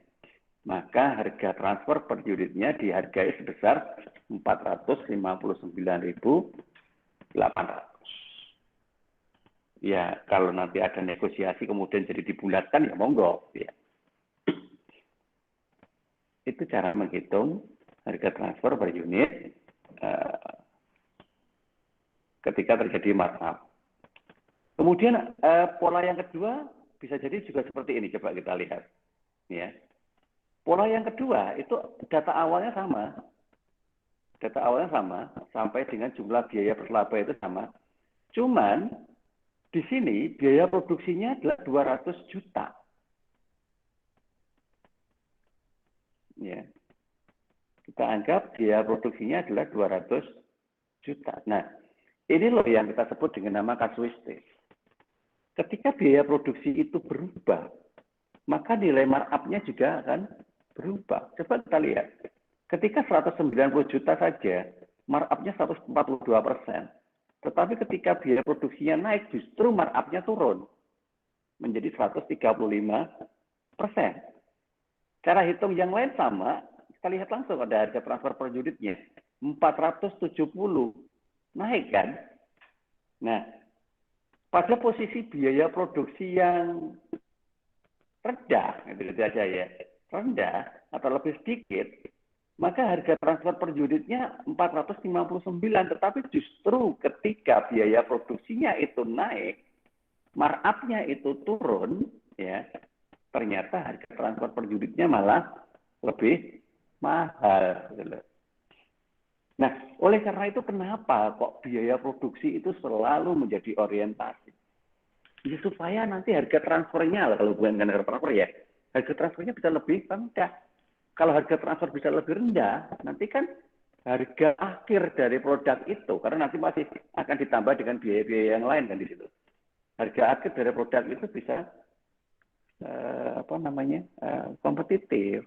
A: maka harga transfer per unitnya dihargai sebesar 459.800. Ya, kalau nanti ada negosiasi kemudian jadi dibulatkan, ya monggo. Ya. Itu cara menghitung harga transfer per unit ketika terjadi markup. Kemudian pola yang kedua bisa jadi juga seperti ini. Coba kita lihat. Ya. Pola yang kedua itu data awalnya sama. Data awalnya sama, sampai dengan jumlah biaya per laba itu sama. Cuman di sini biaya produksinya adalah 200 juta. Ya. Kita anggap biaya produksinya adalah 200 juta. Nah, ini loh yang kita sebut dengan nama kasuistik. Ketika biaya produksi itu berubah, maka nilai markup-nya juga akan berubah. Coba kita lihat. Ketika 190 juta saja, markup-nya 142%. Tetapi ketika biaya produksinya naik, justru markup-nya turun menjadi 135%. Cara hitung yang lain sama, kita lihat langsung ada harga transfer per unitnya. 470. Naik kan? Nah, pada posisi biaya produksi yang rendah, itu saja ya, rendah atau lebih sedikit, maka harga transfer per unitnya 459, tetapi justru ketika biaya produksinya itu naik, markup-nya itu turun, ya, ternyata harga transfer per unitnya malah lebih mahal. Nah, oleh karena itu kenapa kok biaya produksi itu selalu menjadi orientasi? Ya supaya nanti harga transfernya, kalau bukan harga transfer ya, harga transfernya bisa lebih rendah. Kalau harga transfer bisa lebih rendah, nanti kan harga akhir dari produk itu, karena nanti masih akan ditambah dengan biaya-biaya yang lain kan di situ. Harga akhir dari produk itu bisa kompetitif.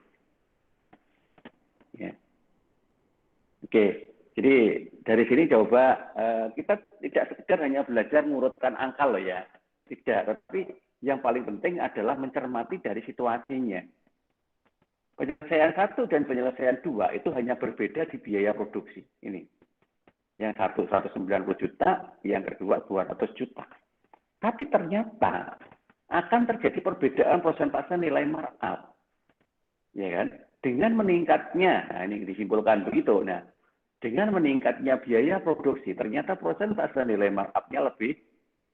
A: Ya. Oke, jadi dari sini coba kita tidak sekedar hanya belajar mengurutkan angka loh ya, tidak. Tapi yang paling penting adalah mencermati dari situasinya. Penyelesaian 1 dan penyelesaian 2 itu hanya berbeda di biaya produksi. Ini. Yang satu 190 juta, yang kedua 200 juta. Tapi ternyata akan terjadi perbedaan persentase nilai markup. Ya kan? Dengan meningkatnya, nah ini disimpulkan begitu. Nah, dengan meningkatnya biaya produksi, ternyata persentase nilai markup-nya lebih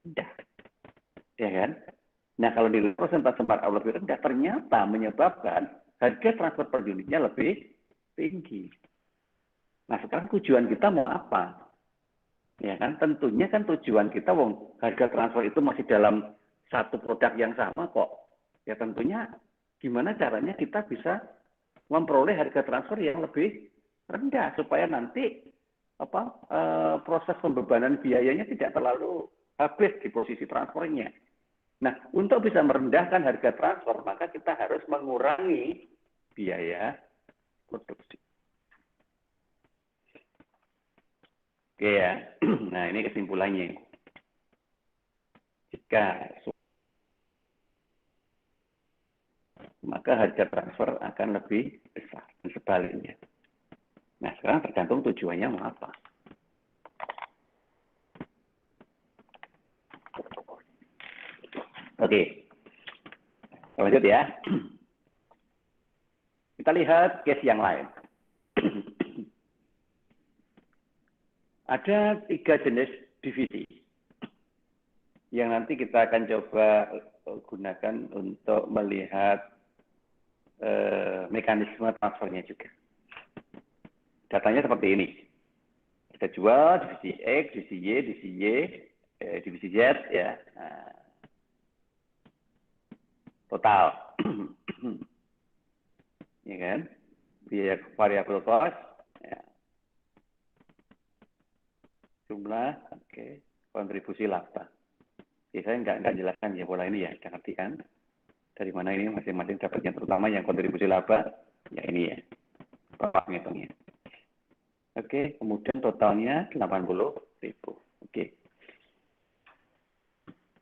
A: rendah. Ya kan? Nah, kalau nilai persentase markup lebih rendah, ternyata menyebabkan harga transfer per unitnya lebih tinggi. Nah, sekarang tujuan kita mau apa? Ya kan, tentunya kan tujuan kita, harga transfer itu masih dalam satu produk yang sama kok. Ya tentunya gimana caranya kita bisa memperoleh harga transfer yang lebih rendah supaya nanti proses pembebanan biayanya tidak terlalu habis di posisi transfernya. Nah, untuk bisa merendahkan harga transfer, maka kita harus mengurangi biaya produksi. Oke ya, nah ini kesimpulannya. Jika maka harga transfer akan lebih besar dan sebaliknya. Nah, sekarang tergantung tujuannya mau apa. Oke, lanjut ya. Kita lihat case yang lain. Ada 3 jenis divisi yang nanti kita akan coba gunakan untuk melihat mekanisme transfernya juga. Datanya seperti ini. Kita jual divisi X, divisi Y, divisi Z ya. Nah, total. Ya kan? Biaya variabel cost ya. Jumlah, oke, kontribusi laba. Ya, saya nggak jelaskan ya pola ini ya, kita ngerti kan? Dari mana ini masing-masing dapatnya, terutama yang kontribusi laba, ya ini ya, Bapak ngitungnya. Oke, kemudian totalnya 80.000. Oke.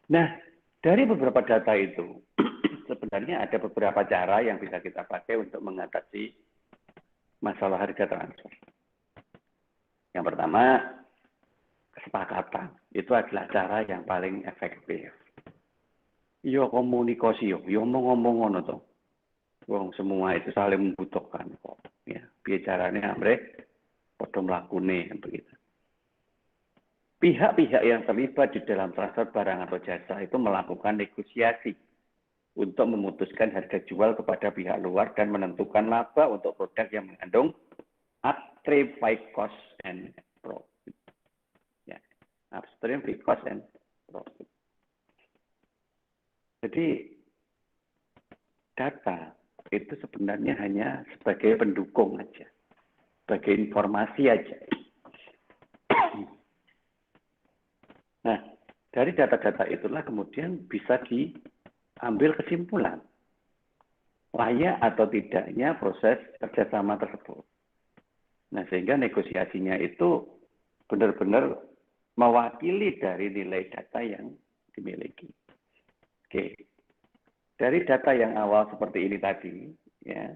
A: Nah, dari beberapa data itu, sebenarnya ada beberapa cara yang bisa kita pakai untuk mengatasi masalah harga transfer. Yang pertama, kesepakatan. Itu adalah cara yang paling efektif. Yo komunikasi yo ngomong ngono to. Wong semua itu saling membutuhkan kok. Ya, bicaranya amrek padha mlakune begitu. Pihak-pihak yang terlibat di dalam transfer barang atau jasa itu melakukan negosiasi untuk memutuskan harga jual kepada pihak luar dan menentukan laba untuk produk yang mengandung upstream fixed cost and profit. Ya, upstream fixed cost and profit. Jadi data itu sebenarnya hanya sebagai pendukung aja, sebagai informasi aja. Nah, dari data-data itulah kemudian bisa diambil kesimpulan layak atau tidaknya proses kerjasama tersebut. Nah, sehingga negosiasinya itu benar-benar mewakili dari nilai data yang dimiliki. Oke, dari data yang awal seperti ini tadi, ya,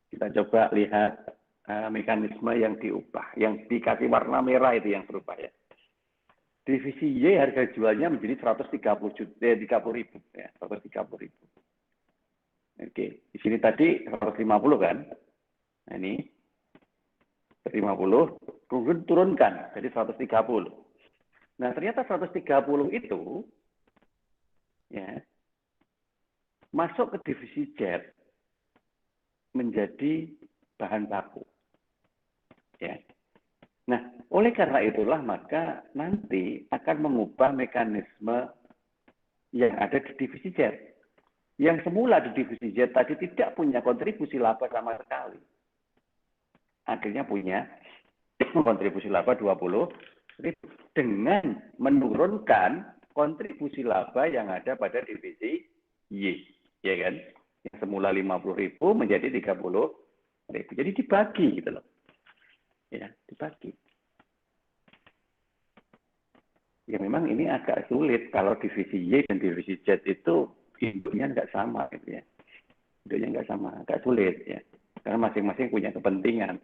A: kita coba lihat mekanisme yang diubah, yang dikasih warna merah itu yang berubah ya. Divisi Y harga jualnya menjadi 130.000 ya, 130.000. Oke, di sini tadi 150 kan? Nah ini 150, kemudian turunkan jadi 130. Nah ternyata 130 itu ya, masuk ke divisi Z menjadi bahan baku. Ya. Nah, oleh karena itulah maka nanti akan mengubah mekanisme yang ada di divisi Z. Yang semula di divisi Z tadi tidak punya kontribusi laba sama sekali. Akhirnya punya kontribusi laba 20.000 dengan menurunkan kontribusi laba yang ada pada divisi Y, ya kan? Yang semula 50.000 menjadi 30.000. Jadi dibagi gitu loh. Ya, dibagi. Ya memang ini agak sulit kalau divisi Y dan divisi Z itu induknya nggak sama gitu ya. Induknya nggak sama, agak sulit ya. Karena masing-masing punya kepentingan.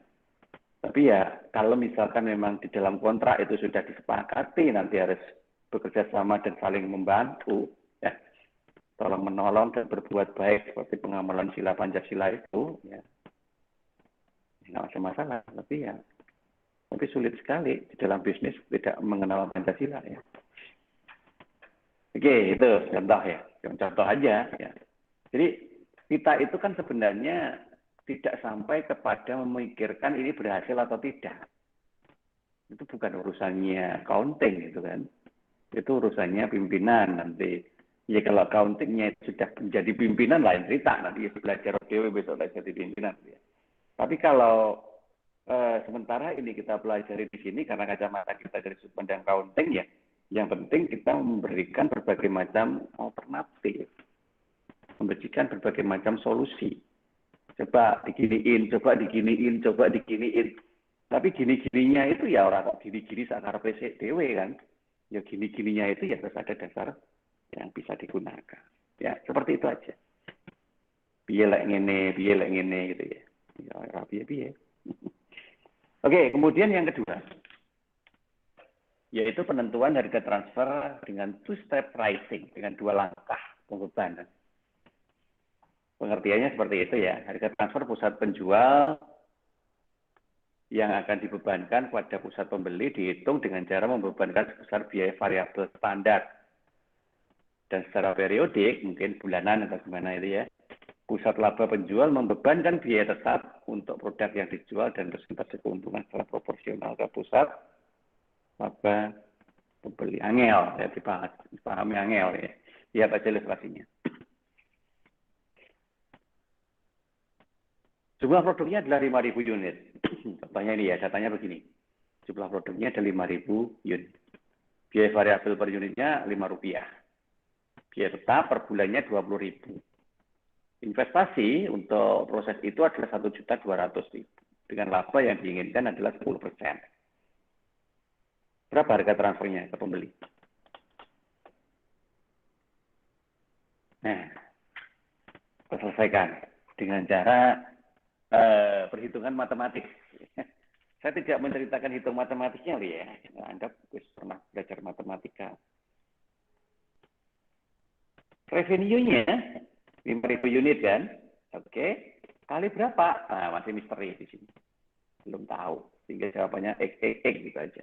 A: Tapi ya kalau misalkan memang di dalam kontrak itu sudah disepakati nanti harus bekerja sama dan saling membantu, ya tolong menolong dan berbuat baik seperti pengamalan sila Pancasila itu, ya nggak ada masalah. Tapi sulit sekali di dalam bisnis tidak mengenal Pancasila ya. Oke, itu contoh ya, contoh aja ya. Jadi kita itu kan sebenarnya tidak sampai kepada memikirkan ini berhasil atau tidak. Itu bukan urusannya accounting gitu kan. Itu urusannya pimpinan nanti. Ya kalau accountingnya sudah menjadi pimpinan lain cerita. Nanti ya belajar ODW besok belajar jadi pimpinan. Ya. Tapi kalau sementara ini kita pelajari di sini karena kacamata kita dari sudut pandang accounting ya. Yang penting kita memberikan berbagai macam alternatif. Memberikan berbagai macam solusi. Coba diginiin, coba diginiin, coba diginiin. Tapi gini-gininya itu ya orang kok gini-gini sakar PC dewe kan. Ya gini-gininya itu ya harus ada dasar yang bisa digunakan. Ya, seperti itu aja. Piye lek ngene gitu ya. Ya ora piye-piye. Oke, kemudian yang kedua yaitu penentuan harga transfer dengan two-step pricing, dengan 2 langkah pembebanan. Pengertiannya seperti itu ya, harga transfer pusat penjual yang akan dibebankan pada pusat pembeli dihitung dengan cara membebankan sebesar biaya variabel standar. Dan secara periodik, mungkin bulanan atau gimana itu ya, pusat laba penjual membebankan biaya tetap untuk produk yang dijual dan persentase keuntungan secara proporsional ke pusat laba pembeli. Angel, ya dipahami angel ya. Lihat aja ilustrasinya. Jumlah produknya adalah 5.000 unit. Contohnya ini ya, datanya begini. Jumlah produknya ada 5.000 unit. Biaya variabel per unitnya Rp5. Biaya tetap per bulannya 20.000. Investasi untuk proses itu adalah 1.200.000. Dengan laba yang diinginkan adalah 10%. Berapa harga transfernya ke pembeli? Nah, kita selesaikan dengan cara perhitungan matematik. Saya tidak menceritakan hitung matematiknya ya. Anda pernah belajar matematika. Revenue-nya 5.000 unit kan? Oke. Kali berapa? Nah, masih misteri di sini. Belum tahu. Sehingga jawabannya X gitu aja.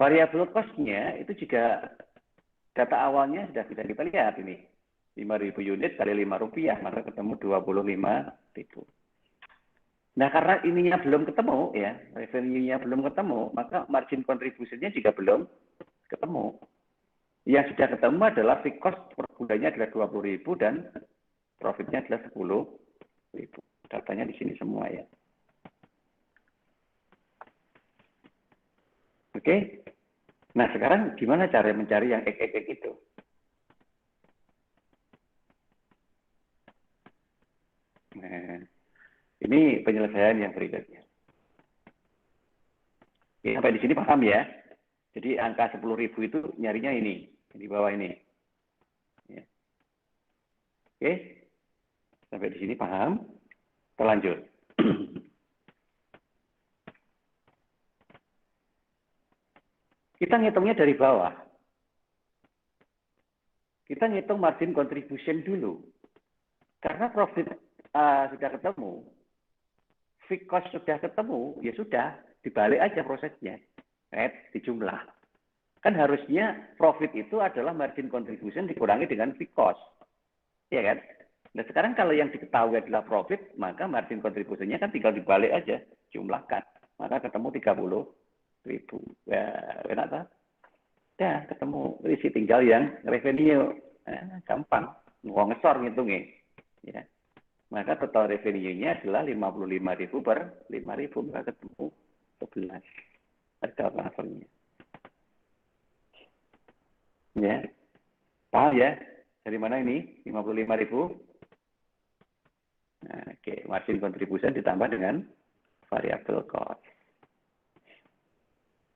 A: Variable cost-nya itu juga data awalnya sudah bisa kita lihat ini. 5.000 unit kali Rp5, maka ketemu 25.000. Nah, karena ininya belum ketemu ya, revenue-nya belum ketemu, maka margin contribution-nya juga belum ketemu. Yang sudah ketemu adalah fixed cost per bulannya adalah 20.000 dan profitnya adalah 10.000. Datanya di sini semua ya. Oke. Nah, sekarang gimana cara mencari yang X itu? Nah, ini penyelesaian yang berikutnya. Ya, sampai di sini paham ya? Jadi angka 10.000 itu nyarinya ini, di bawah ini. Ya. Oke, sampai di sini paham? Kita lanjut. Kita ngitungnya dari bawah. Kita ngitung margin contribution dulu. Karena profit sudah ketemu, fixed cost sudah ketemu, ya sudah, dibalik aja prosesnya. Di jumlah. Kan harusnya profit itu adalah margin contribution dikurangi dengan fixed cost. Iya kan? Nah sekarang kalau yang diketahui adalah profit, maka margin contribution-nya kan tinggal dibalik aja, jumlahkan. Maka ketemu 30.000. Ya, enak tak? Ya, ketemu. Isi tinggal yang revenue. Gampang. Ngesor ngitungnya. Ya. Maka total revenue-nya adalah 55.000 per 5.000. Maka ketemu 11 harga transfernya. Ya. Paham ya? Dari mana ini? 55.000. Nah, oke. Margin contribution ditambah dengan variable cost.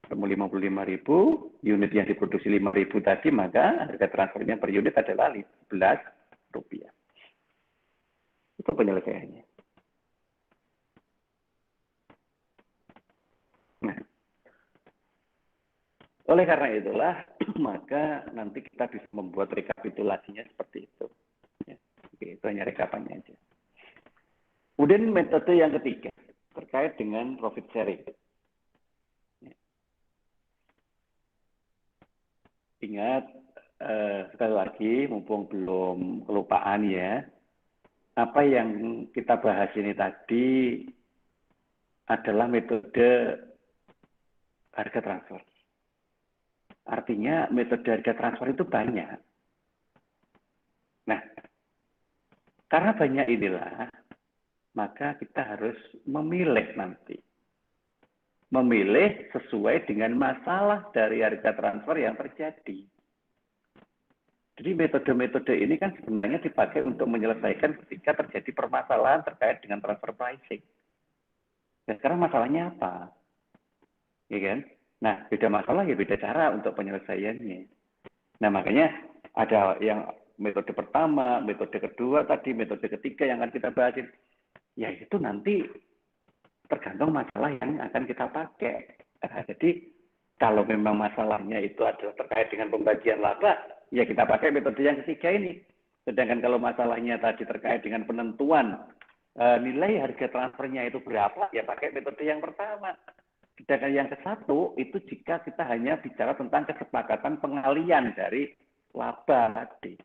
A: Ketemu 55.000, unit yang diproduksi 5.000 tadi, maka harga transfernya per unit adalah 11 rupiah. Itu penyelesaiannya. Nah, oleh karena itulah, maka nanti kita bisa membuat rekapitulasinya seperti itu. Ya, oke, itu hanya rekapannya aja. Kemudian metode yang ketiga, terkait dengan profit sharing. Ingat, sekali lagi, mumpung belum kelupaan ya, apa yang kita bahas ini tadi adalah metode harga transfer. Artinya metode harga transfer itu banyak. Nah, karena banyak inilah, maka kita harus memilih nanti. Memilih sesuai dengan masalah dari harga transfer yang terjadi. Jadi metode-metode ini kan sebenarnya dipakai untuk menyelesaikan ketika terjadi permasalahan terkait dengan transfer pricing. Dan sekarang masalahnya apa? Ya kan? Nah, beda masalah ya beda cara untuk penyelesaiannya. Nah, makanya ada yang metode pertama, metode kedua tadi, metode ketiga yang akan kita bahasin. Ya itu nanti tergantung masalah yang akan kita pakai. Nah, jadi kalau memang masalahnya itu adalah terkait dengan pembagian laba, ya kita pakai metode yang ketiga ini. Sedangkan kalau masalahnya tadi terkait dengan penentuan nilai harga transfernya itu berapa, ya pakai metode yang pertama. Sedangkan yang ke satu itu jika kita hanya bicara tentang kesepakatan pengalian dari laba tadi.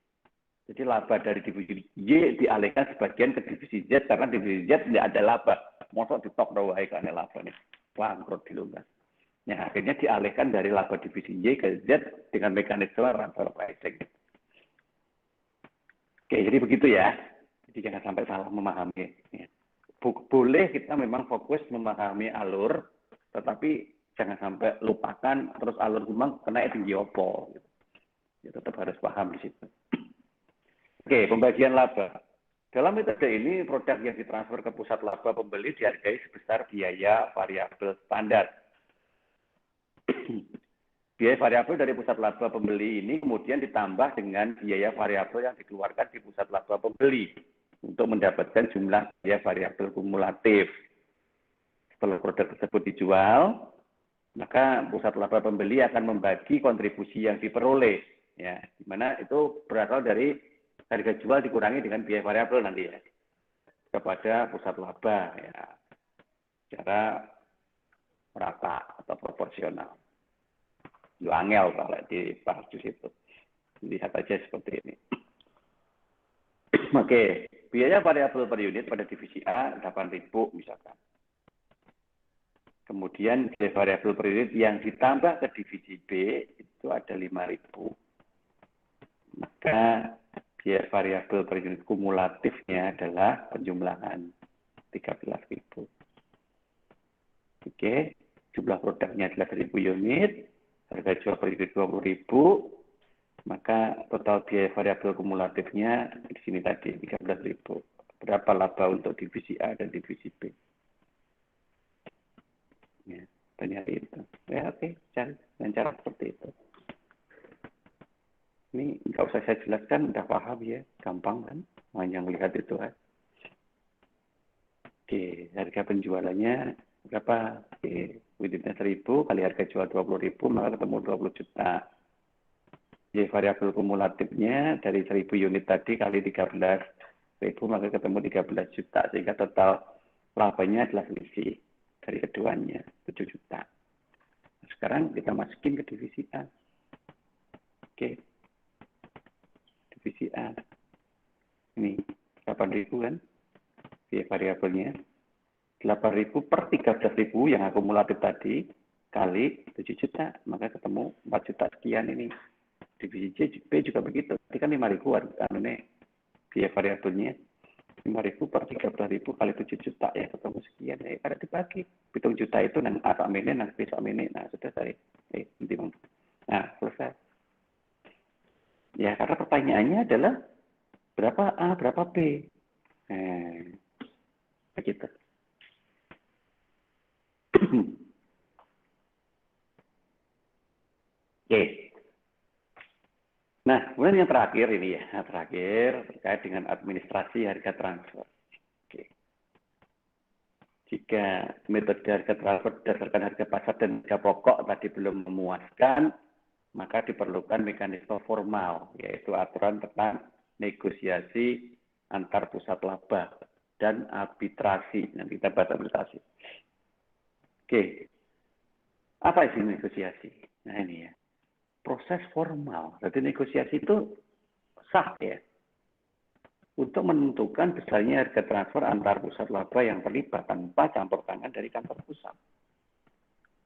A: Jadi laba dari divisi Y dialihkan sebagian ke divisi Z karena divisi Z tidak ada laba. Mosok ditok rawai karena laba nih. Bangkrut di lunas. Nah, akhirnya dialihkan dari laba divisi Y ke Z dengan mekanisme transfer pricing. Oke, jadi begitu ya. Jadi jangan sampai salah memahami. Boleh kita memang fokus memahami alur, tetapi jangan sampai lupakan terus alur memang kena tinggi opo. Ya, tetap harus paham di situ. Oke, pembagian laba. Dalam metode ini, produk yang ditransfer ke pusat laba pembeli dihargai sebesar biaya variabel standar. Biaya variabel dari pusat laba pembeli ini kemudian ditambah dengan biaya variabel yang dikeluarkan di pusat laba pembeli untuk mendapatkan jumlah biaya variabel kumulatif. Setelah produk tersebut dijual, maka pusat laba pembeli akan membagi kontribusi yang diperoleh, ya, di mana itu berasal dari harga jual dikurangi dengan biaya variabel nanti ya kepada pusat laba ya secara merata atau proporsional. Itu angel kalau di partus itu. Lihat aja seperti ini. Oke, biaya variabel per unit pada divisi A 8.000 misalkan. Kemudian biaya variabel per unit yang ditambah ke divisi B itu ada 5.000. Maka biaya variabel per unit kumulatifnya adalah penjumlahan 13.000. Oke, jumlah produknya adalah 1.000 unit, harga jual per unit 20.000, maka total biaya variabel kumulatifnya di sini tadi 13.000. Berapa laba untuk divisi A dan divisi B? Ya, nyari itu. Ya oke, cari dengan cara seperti itu. Ini nggak usah saya jelaskan, udah paham ya, gampang kan, hanya melihat itu kan. Oke, harga penjualannya berapa? Oke, unitnya 1.000 kali harga jual 20.000, maka ketemu 20 juta. Jadi variabel kumulatifnya dari 1.000 unit tadi kali 13.000, maka ketemu 13 juta, sehingga total labanya adalah selisih dari keduanya 7 juta. Sekarang kita masukin ke divisi A. Oke. Divisi A. Ini 8.000 kan? Biaya variabelnya. 8.000 per 13.000 yang akumulatif tadi kali 7 juta, maka ketemu 4 juta sekian ini. Divisi B juga begitu. Tadi kan 5.000 ini biaya variabelnya 5.000 per 13.000 kali 7 juta ya ketemu sekian ya. Karena dibagi 7 juta itu nang A sak mene nang B sak mene. Nah, sudah saya nanti nah, selesai. Ya, karena pertanyaannya adalah berapa A, berapa B. Begitu. Oke. Nah, kemudian yang terakhir ini ya, terakhir terkait dengan administrasi harga transfer. Oke. Jika metode harga transfer berdasarkan harga pasar dan harga pokok tadi belum memuaskan, maka diperlukan mekanisme formal, yaitu aturan tentang negosiasi antar pusat laba dan arbitrasi. Nanti kita bahas arbitrasi. Oke. Apa isi negosiasi? Nah ini ya. Proses formal. Jadi negosiasi itu sah ya. Untuk menentukan besarnya harga transfer antar pusat laba yang terlibat tanpa campur tangan dari kantor pusat.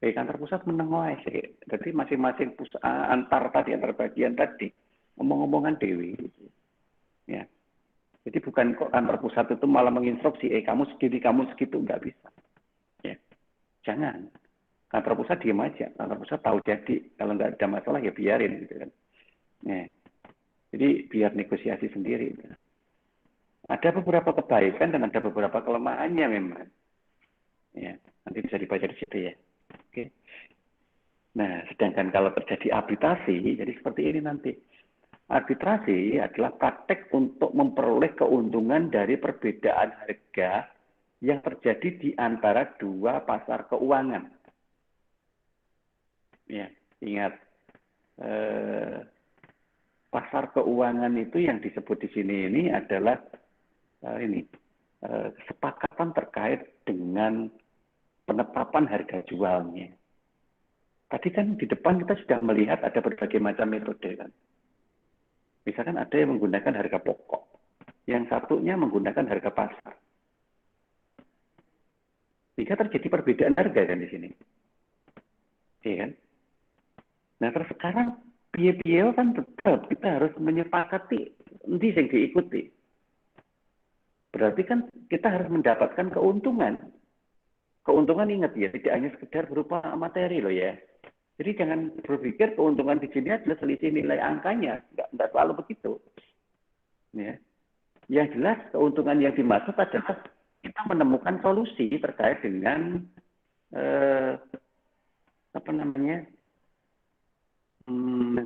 A: Kantor pusat menengok sih. Jadi masing-masing pusat antar bagian tadi ngomong-ngomongan dewi. Gitu. Ya. Jadi bukan kok kantor pusat itu malah menginstruksi, kamu segini, kamu segitu, nggak bisa. Ya. Jangan. Kantor pusat diam aja. Kantor pusat tahu jadi. Kalau nggak ada masalah ya biarin gitu kan. Ya. Jadi biar negosiasi sendiri. Gitu. Ada beberapa kebaikan dan ada beberapa kelemahannya memang. Ya, nanti bisa dibaca di situ ya. Oke. Nah, sedangkan kalau terjadi arbitrasi, jadi seperti ini nanti. Arbitrasi adalah praktek untuk memperoleh keuntungan dari perbedaan harga yang terjadi di antara dua pasar keuangan. Ya, ingat pasar keuangan itu yang disebut di sini ini adalah kesepakatan terkait dengan penetapan harga jualnya. Tadi kan di depan kita sudah melihat ada berbagai macam metode kan. Misalkan ada yang menggunakan harga pokok, yang satunya menggunakan harga pasar. Jika terjadi perbedaan harga kan di sini, iya kan? Nah terus sekarang piye-piye kan tetap kita harus menyepakati nanti yang diikuti. Berarti kan kita harus mendapatkan keuntungan. Keuntungan ingat ya, tidak hanya sekedar berupa materi loh ya. Jadi jangan berpikir keuntungan di sini adalah selisih nilai angkanya, enggak selalu begitu. Ya. Yang jelas keuntungan yang dimaksud adalah kita menemukan solusi terkait dengan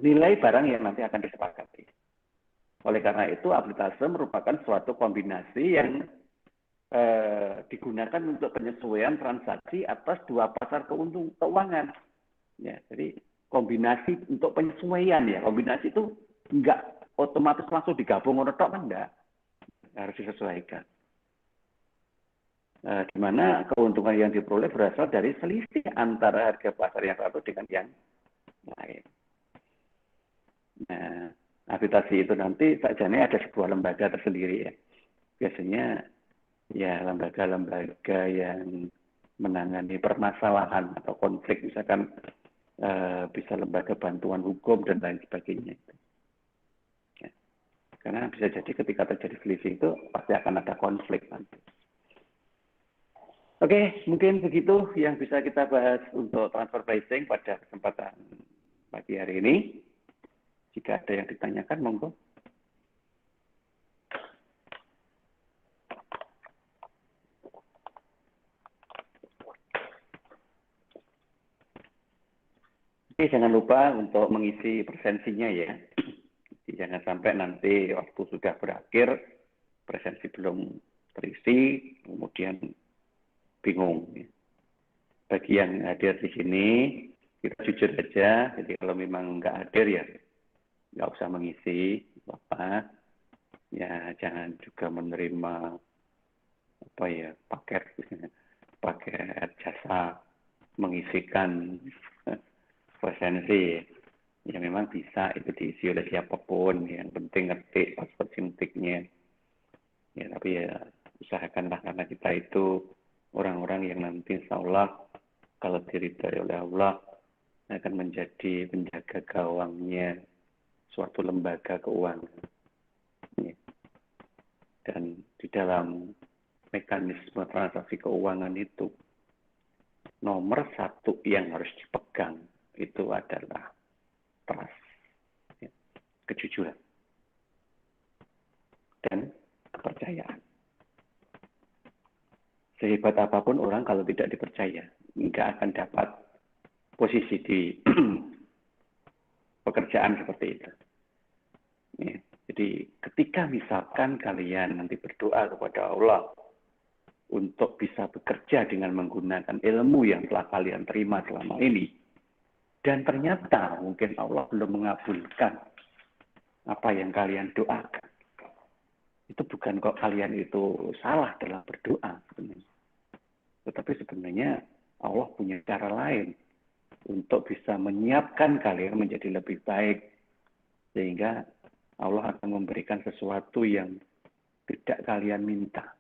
A: nilai barang yang nanti akan disepakati. Oleh karena itu, arbitrase merupakan suatu kombinasi yang digunakan untuk penyesuaian transaksi atas dua pasar keuangan. Ya, jadi kombinasi untuk penyesuaian ya. Kombinasi itu enggak otomatis langsung digabung atau kan enggak. Harus disesuaikan. Di mana keuntungan yang diperoleh berasal dari selisih antara harga pasar yang satu dengan yang lain. Nah, arbitrasi itu nanti sajane ada sebuah lembaga tersendiri ya. Biasanya ya lembaga-lembaga yang menangani permasalahan atau konflik, misalkan bisa lembaga bantuan hukum dan lain sebagainya. Ya. Karena bisa jadi ketika terjadi selisih itu pasti akan ada konflik nanti. Oke, mungkin begitu yang bisa kita bahas untuk transfer pricing pada kesempatan pagi hari ini. Jika ada yang ditanyakan, monggo. Oke, jangan lupa untuk mengisi presensinya ya. Jadi, jangan sampai nanti waktu sudah berakhir, presensi belum terisi, kemudian bingung. Bagi yang hadir di sini, kita jujur saja. Jadi kalau memang nggak hadir ya, nggak usah mengisi, Bapak. Ya, jangan juga menerima paket jasa mengisikan presensi. Ya ya memang bisa itu diisi oleh siapapun, yang penting ngetik password sintiknya. Ya, tapi ya usahakanlah karena kita itu orang-orang yang nanti insya Allah kalau diridhai oleh Allah akan menjadi penjaga gawangnya suatu lembaga keuangan. Ya. Dan di dalam mekanisme transaksi keuangan itu nomor satu yang harus dipegang itu adalah trust, ya, kejujuran dan kepercayaan. Sehebat apapun orang kalau tidak dipercaya, nggak akan dapat posisi di pekerjaan seperti itu. Ya, jadi ketika misalkan kalian nanti berdoa kepada Allah untuk bisa bekerja dengan menggunakan ilmu yang telah kalian terima selama ini, dan ternyata mungkin Allah belum mengabulkan apa yang kalian doakan, itu bukan kok kalian itu salah dalam berdoa sebenarnya. Tetapi sebenarnya Allah punya cara lain untuk bisa menyiapkan kalian menjadi lebih baik. Sehingga Allah akan memberikan sesuatu yang tidak kalian minta.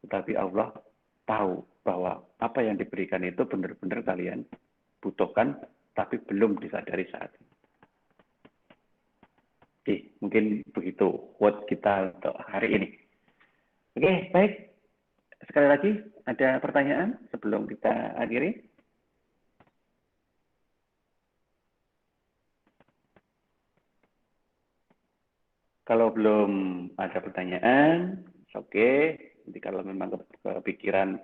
A: Tetapi Allah tahu bahwa apa yang diberikan itu benar-benar kalian butuhkan, tapi belum disadari saat ini. Oke, mungkin begitu quote kita untuk hari ini. Oke, baik. Sekali lagi, ada pertanyaan sebelum kita akhiri? Kalau belum ada pertanyaan, oke. Nanti kalau memang kepikiran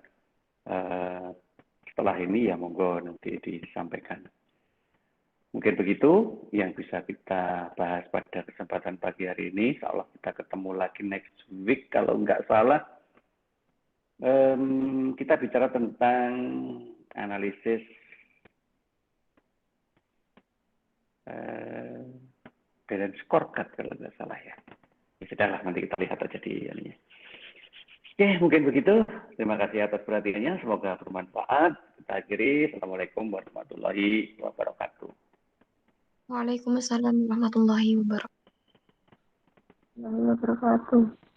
A: setelah ini, ya monggo nanti disampaikan. Mungkin begitu yang bisa kita bahas pada kesempatan pagi hari ini. Insya Allah kita ketemu lagi next week. Kalau nggak salah, kita bicara tentang analisis balance scorecard kalau nggak salah ya. Ya sudahlah, nanti kita lihat aja di ininya. Oke, mungkin begitu. Terima kasih atas perhatiannya. Semoga bermanfaat. Kita akhiri. Assalamualaikum warahmatullahi wabarakatuh.
B: Waalaikumsalam warahmatullahi wabarakatuh.